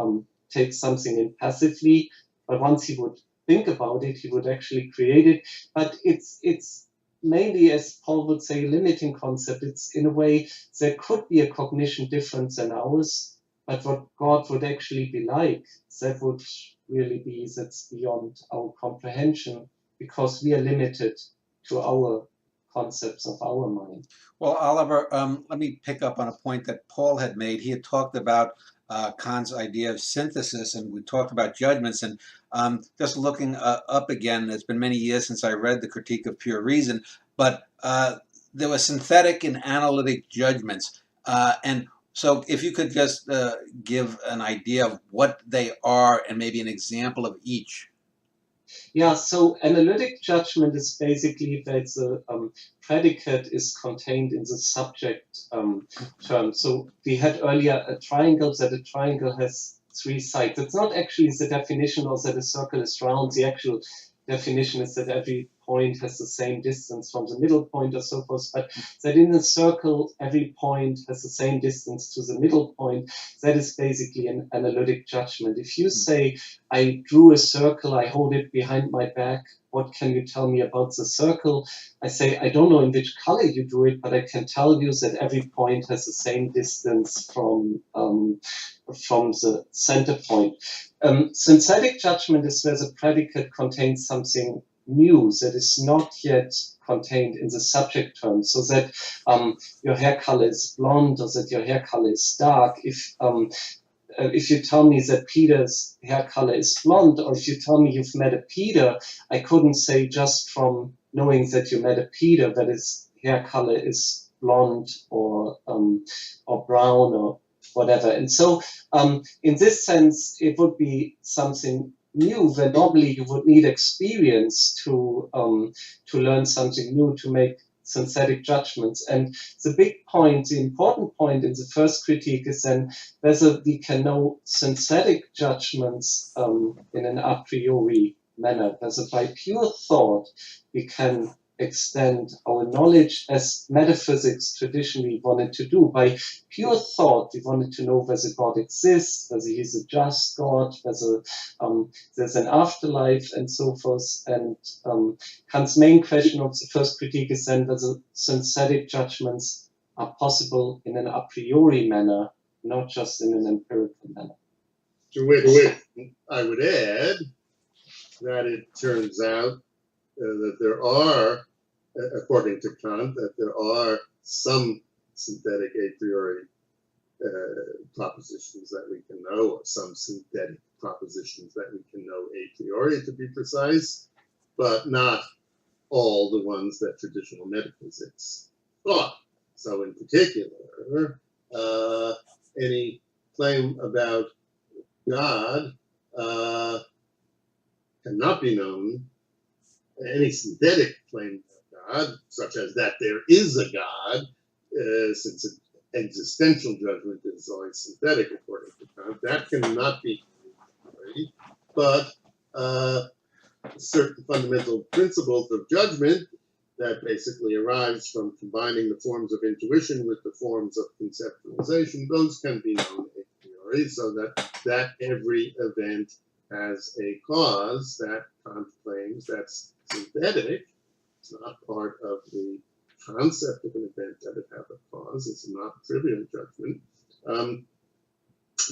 take something in passively, but once he would think about it, he would actually create it. But it's mainly, as Paul would say, limiting concept. It's in a way there could be a cognition difference than ours, but what God would actually be like, that would really be, that's beyond our comprehension, because we are limited to our concepts of our mind. Well, Oliver, let me pick up on a point that Paul had made. He had talked about Kant's idea of synthesis, and we talked about judgments. And just looking up again, it's been many years since I read the Critique of Pure Reason, but there were synthetic and analytic judgments. And so if you could just give an idea of what they are and maybe an example of each. Yeah, so analytic judgment is basically that the predicate is contained in the subject term. So we had earlier a triangle, that a triangle has 3 sides. It's not actually the definition or that a circle is round. The actual definition is that every point has the same distance from the middle point or so forth, but that in a circle, every point has the same distance to the middle point. That is basically an analytic judgment. If you say, I drew a circle, I hold it behind my back, what can you tell me about the circle? I say, I don't know in which color you drew it, but I can tell you that every point has the same distance from the center point. Synthetic judgment is where the predicate contains something new that is not yet contained in the subject term, so that your hair color is blonde or that your hair color is dark. If you tell me that Peter's hair color is blonde, or if you tell me you've met a Peter, I couldn't say just from knowing that you met a Peter that his hair color is blonde or brown or whatever. And so in this sense, it would be something new, where normally you would need experience to learn something new, to make synthetic judgments. And the big point, the important point in the first critique is then whether we can know synthetic judgments in an a priori manner, whether by pure thought we can extend our knowledge as metaphysics traditionally wanted to do. By pure thought, we wanted to know whether God exists, whether he's a just God, whether there's an afterlife, and so forth. And Kant's main question of the first critique is then whether synthetic judgments are possible in an a priori manner, not just in an empirical manner. To which I would add that it turns out that there are, according to Kant, that there are some synthetic a priori propositions that we can know, or some synthetic propositions that we can know a priori, to be precise, but not all the ones that traditional metaphysics thought. So in particular, any claim about God cannot be known. Any synthetic claim of God, such as that there is a God, since existential judgment is always synthetic according to Kant, that cannot be known. but certain fundamental principles of judgment that basically arise from combining the forms of intuition with the forms of conceptualization, those can be known a priori, so that every event has a cause that Kant claims that's synthetic. It's not part of the concept of an event that it have a cause. It's not trivial judgment.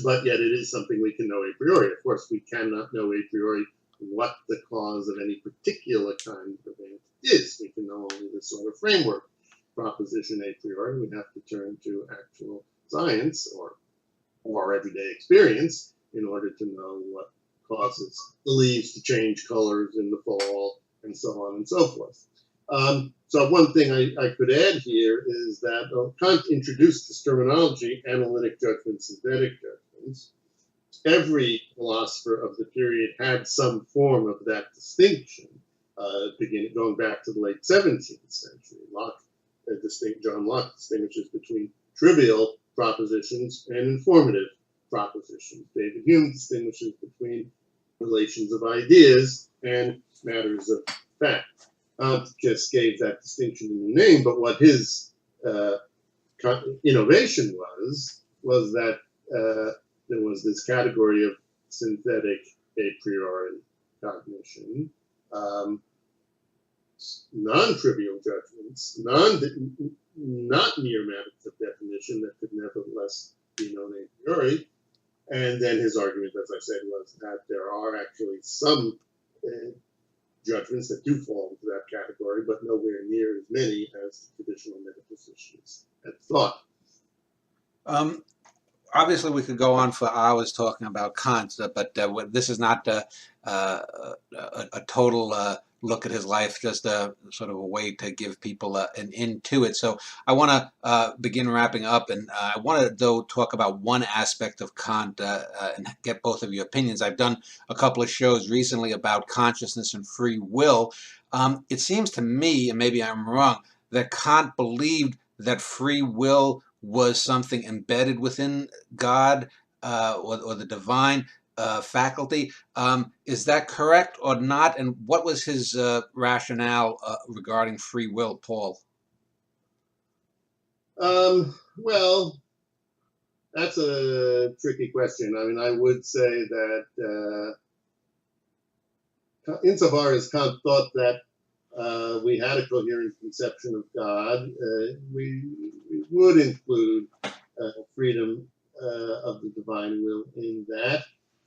But yet it is something we can know a priori. Of course, we cannot know a priori what the cause of any particular kind of event is. We can know only this sort of framework proposition a priori. We have to turn to actual science or everyday experience in order to know what causes the leaves to change colors in the fall, and so on and so forth. So one thing I could add here is that Kant introduced this terminology, analytic judgment, synthetic judgments. Every philosopher of the period had some form of that distinction, going back to the late 17th century. John Locke distinguishes between trivial propositions and informative propositions. David Hume distinguishes between relations of ideas and matters of fact. Kant just gave that distinction in the name, but what his innovation was that there was this category of synthetic a priori cognition, non-trivial judgments, not mere matters of definition that could nevertheless be known a priori. And then his argument, as I said, was that there are actually some judgments that do fall into that category, but nowhere near as many as traditional metaphysicians had thought. Obviously, we could go on for hours talking about Kant, but this is not a total look at his life, just a sort of a way to give people an into it. So I want to begin wrapping up, and I want to, though, talk about one aspect of Kant and get both of your opinions. I've done a couple of shows recently about consciousness and free will. It seems to me, and maybe I'm wrong, that Kant believed that free will was something embedded within God or the divine faculty. Is that correct or not? And what was his rationale regarding free will, Paul? Well, that's a tricky question. I mean, I would say that insofar as Kant thought that we had a coherent conception of God, we would include freedom of the divine will in that.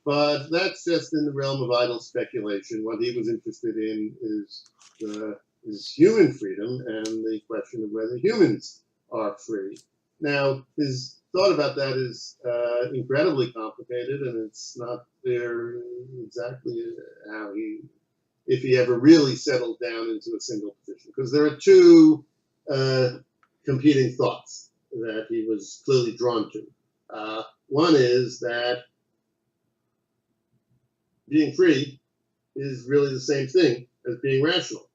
But that's just in the realm of idle speculation. What he was interested in is human freedom and the question of whether humans are free. Now, his thought about that is incredibly complicated, and it's not clear exactly how if he ever really settled down into a single position, because there are two competing thoughts that he was clearly drawn to. One is that being free is really the same thing as being rational.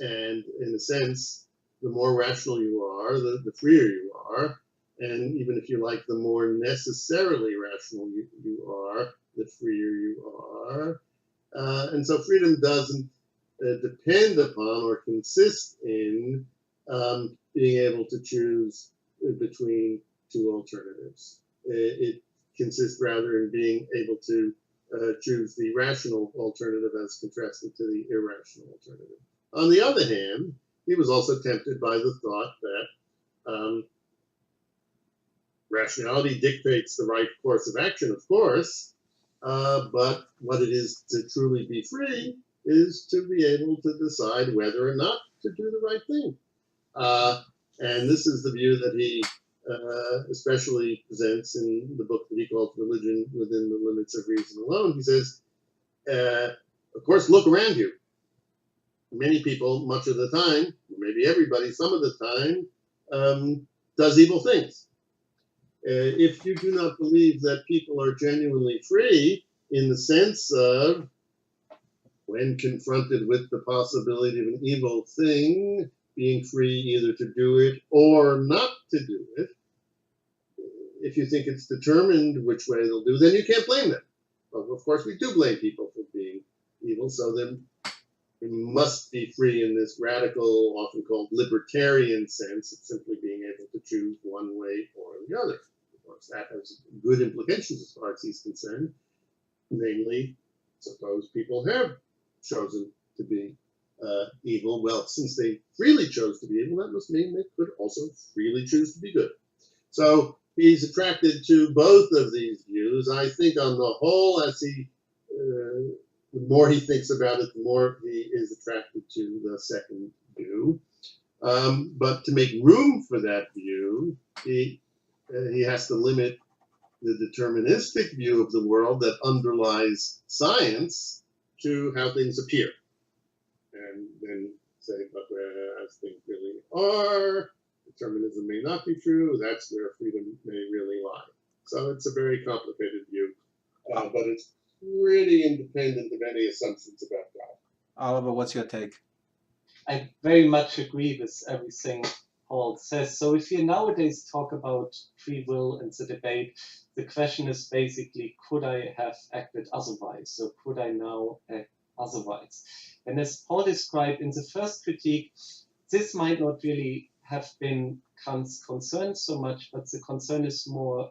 And in a sense, the more rational you are, the freer you are. And even if you like, the more necessarily rational you are, the freer you are. And so freedom doesn't depend upon or consist in being able to choose between two alternatives. It consists rather in being able to choose the rational alternative as contrasted to the irrational alternative. On the other hand, he was also tempted by the thought that rationality dictates the right course of action, of course, but what it is to truly be free is to be able to decide whether or not to do the right thing. And this is the view that he especially presents in the book that he calls Religion Within the Limits of Reason Alone. He says, of course, look around you. Many people, much of the time, maybe everybody, some of the time, does evil things. If you do not believe that people are genuinely free in the sense of when confronted with the possibility of an evil thing, being free either to do it or not to do it, if you think it's determined which way they'll do, then you can't blame them. of course, we do blame people for being evil. So then we must be free in this radical, often called libertarian sense of simply being able to choose one way or the other. Of course, that has good implications as far as he's concerned. Namely, suppose people have chosen to be evil. Well, since they freely chose to be evil, that must mean they could also freely choose to be good. So he's attracted to both of these views. I think on the whole, as the more he thinks about it, the more he is attracted to the second view. But to make room for that view, he has to limit the deterministic view of the world that underlies science to how things appear. And then say, but as things really are, determinism may not be true, that's where freedom may really lie. So it's a very complicated view, but it's pretty independent of any assumptions about God. Oliver, what's your take? I very much agree with everything Paul says. So if you nowadays talk about free will and the debate, the question is basically, could I have acted otherwise? So could I now act otherwise? And as Paul described in the first critique, this might not really have been Kant's concern so much, but the concern is more,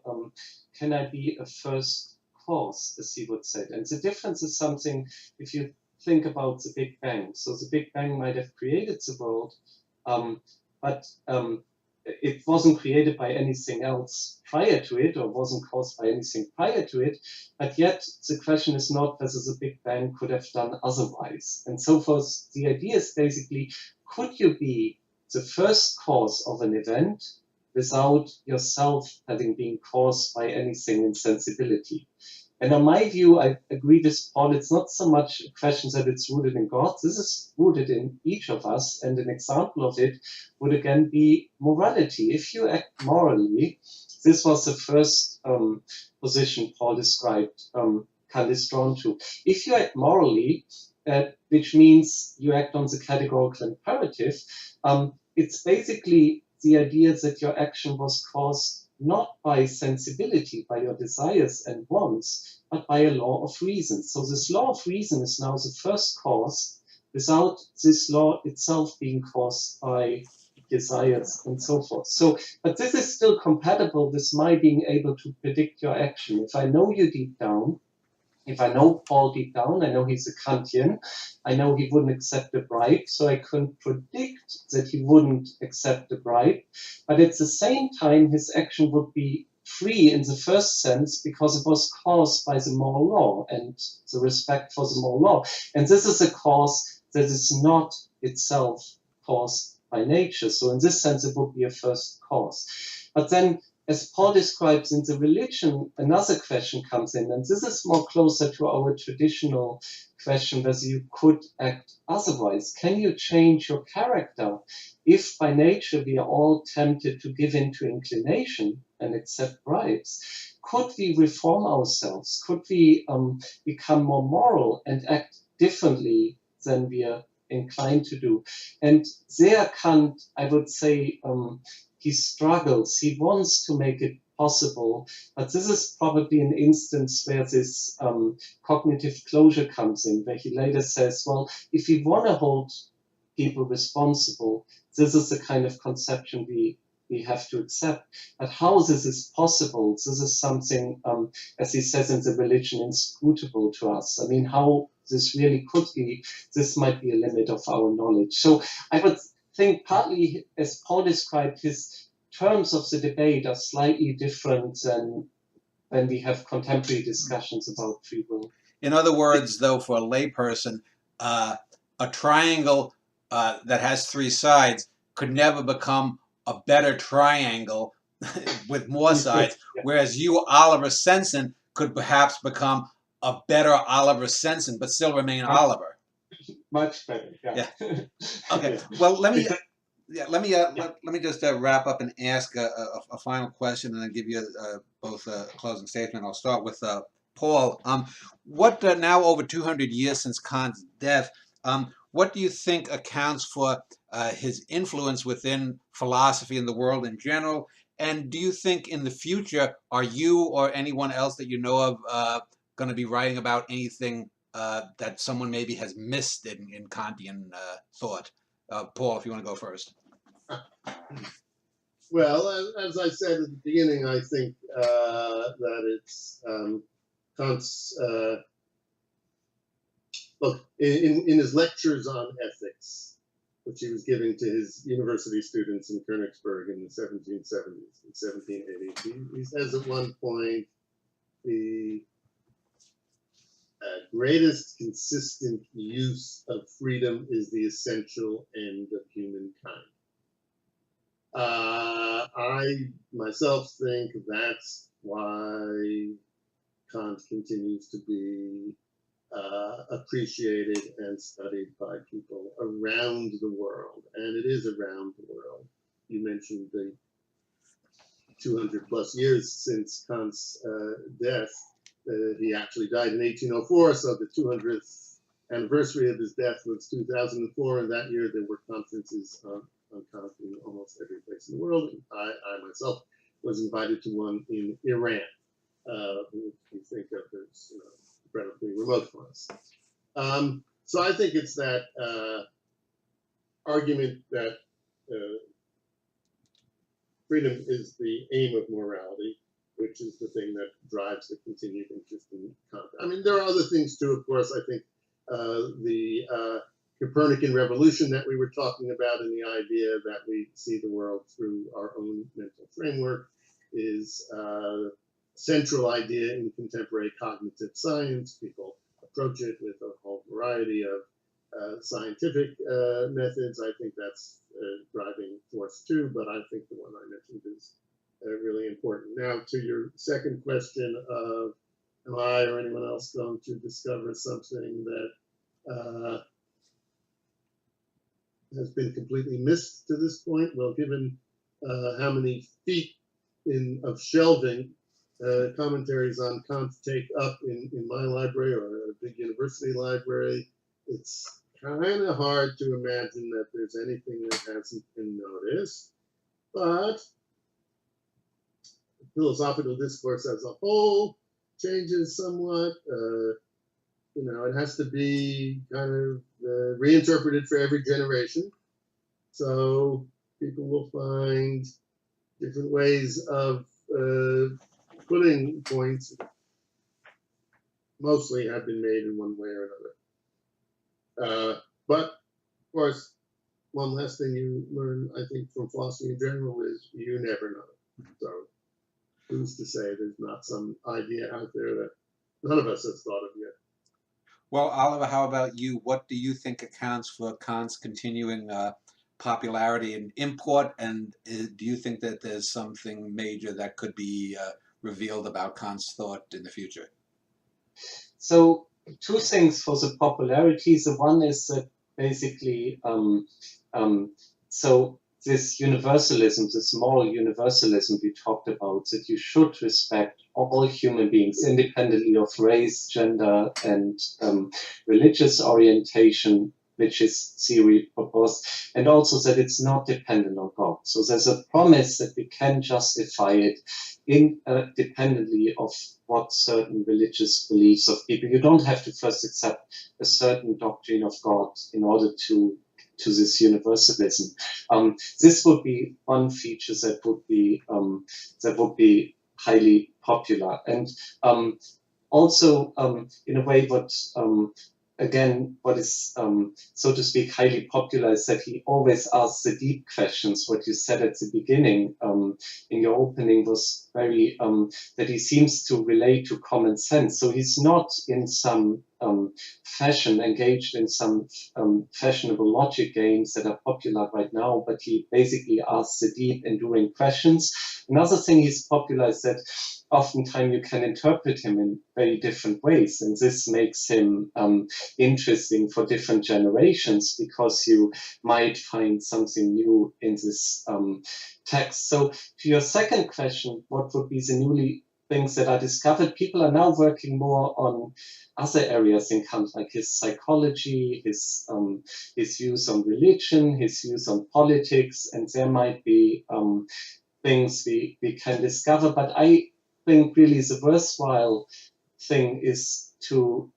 can I be a first cause, as he would say. And the difference is something, if you think about the Big Bang. So the Big Bang might have created the world, but it wasn't created by anything else prior to it, or wasn't caused by anything prior to it. But yet the question is not whether the Big Bang could have done otherwise. And so forth. The idea is basically, could you be the first cause of an event without yourself having been caused by anything in sensibility? And in my view, I agree with Paul, it's not so much a question that it's rooted in God. This is rooted in each of us. And an example of it would again be morality. If you act morally, this was the first position Paul described, Kant is drawn to. If you act morally, which means you act on the categorical imperative, it's basically the idea that your action was caused not by sensibility, by your desires and wants, but by a law of reason. So this law of reason is now the first cause, without this law itself being caused by desires and so forth. So, but this is still compatible with my being able to predict your action. If I know you deep down, if I know Paul deep down, I know he's a Kantian, I know he wouldn't accept a bribe, so I couldn't predict that he wouldn't accept a bribe. But at the same time, his action would be free in the first sense because it was caused by the moral law and the respect for the moral law. And this is a cause that is not itself caused by nature. So in this sense, it would be a first cause. But then, as Paul describes in the religion, another question comes in, and this is more closer to our traditional question, whether you could act otherwise. Can you change your character? If by nature we are all tempted to give in to inclination and accept bribes, could we reform ourselves? Could we become more moral and act differently than we are inclined to do? And there Kant, I would say, he struggles, he wants to make it possible, but this is probably an instance where this cognitive closure comes in, where he later says, well, if we want to hold people responsible, this is the kind of conception we have to accept. But how this is possible, this is something, as he says in the religion, inscrutable to us. I mean, how this really could be, this might be a limit of our knowledge. So I would think partly, as Paul described, his terms of the debate are slightly different than when we have contemporary discussions about free will. In other words, though, for a layperson, a triangle that has three sides could never become a better triangle with more sides, whereas you, Oliver Sensen, could perhaps become a better Oliver Sensen, but still remain Oliver. Much better, yeah. Okay. Well, let me just wrap up and ask a final question, and then give you both a closing statement. I'll start with Paul. What now over 200 years since Kant's death? What do you think accounts for his influence within philosophy and the world in general? And do you think in the future, are you or anyone else that you know of going to be writing about anything that someone maybe has missed in Kantian thought. Paul, if you want to go first. Well, as I said at the beginning, I think that it's Kant's, look, in his lectures on ethics, which he was giving to his university students in Königsberg in the 1770s, in 1780, he says at one point, the greatest consistent use of freedom is the essential end of humankind. I myself think that's why Kant continues to be appreciated and studied by people around the world, and it is around the world. You mentioned the 200 plus years since Kant's death. He actually died in 1804, so the 200th anniversary of his death was 2004, and that year there were conferences on Kant in almost every place in the world. I myself was invited to one in Iran, which we think of as incredibly remote for us. So I think it's that argument that freedom is the aim of morality, which is the thing that drives the continued interest in Kant. I mean, there are other things too, of course. I think the Copernican revolution that we were talking about, and the idea that we see the world through our own mental framework, is a central idea in contemporary cognitive science. People approach it with a whole variety of scientific methods. I think that's a driving force too, but I think the one I mentioned is really important. Now, to your second question of, am I or anyone else going to discover something that has been completely missed to this point? Well, given how many feet of shelving commentaries on Kant take up in my library or a big university library, it's kind of hard to imagine that there's anything that hasn't been noticed. But philosophical discourse as a whole changes somewhat. It has to be kind of reinterpreted for every generation. So people will find different ways of putting points, mostly have been made in one way or another. But of course, one last thing you learn, I think, from philosophy in general is you never know. So who's to say there's not some idea out there that none of us has thought of yet? Well, Oliver, how about you? What do you think accounts for Kant's continuing popularity and import? And do you think that there's something major that could be revealed about Kant's thought in the future? So two things for the popularity. The one is that basically, so this universalism, this moral universalism we talked about, that you should respect all human beings independently of race, gender, and religious orientation, which is theory proposed, and also that it's not dependent on God. So there's a promise that we can justify it independently of what certain religious beliefs of people. You don't have to first accept a certain doctrine of God in order to this universalism. This would be one feature that would be highly popular, and also in a way what what is, so to speak, highly popular is that he always asks the deep questions. What you said at the beginning in your opening was very, that he seems to relate to common sense. So he's not in some fashion engaged in some fashionable logic games that are popular right now, but he basically asks the deep, enduring questions. Another thing he's popular is that oftentimes you can interpret him in very different ways, and this makes him interesting for different generations, because you might find something new in this text. So to your second question, what would be the newly things that are discovered? People are now working more on other areas in Kant, like his psychology, his views on religion, his views on politics, and there might be things we can discover. But I think really the worthwhile thing is to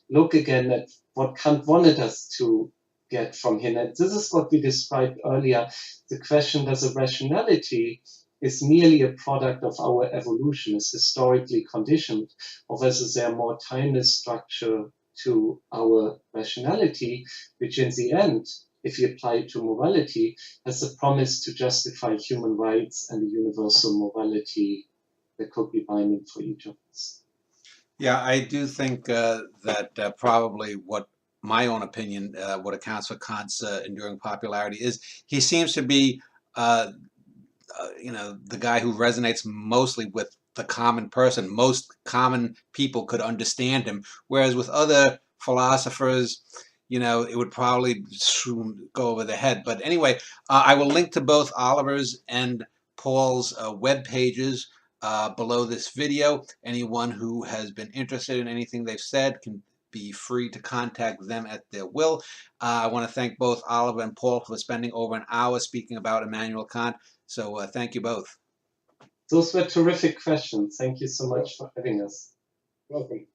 look again at what Kant wanted us to get from him. And this is what we described earlier. The question, does a rationality is merely a product of our evolution, is historically conditioned, or whether there more timeless structure to our rationality, which in the end, if you apply it to morality, has the promise to justify human rights and a universal morality that could be binding for each of us. Yeah, I do think that probably what my own opinion, what accounts for Kant's enduring popularity is he seems to be, the guy who resonates mostly with the common person. Most common people could understand him, whereas with other philosophers, it would probably go over the head. But anyway, I will link to both Oliver's and Paul's web pages below this video. Anyone who has been interested in anything they've said can be free to contact them at their will. I want to thank both Oliver and Paul for spending over an hour speaking about Immanuel Kant. So thank you both. Those were terrific questions. Thank you so much for having us. Welcome.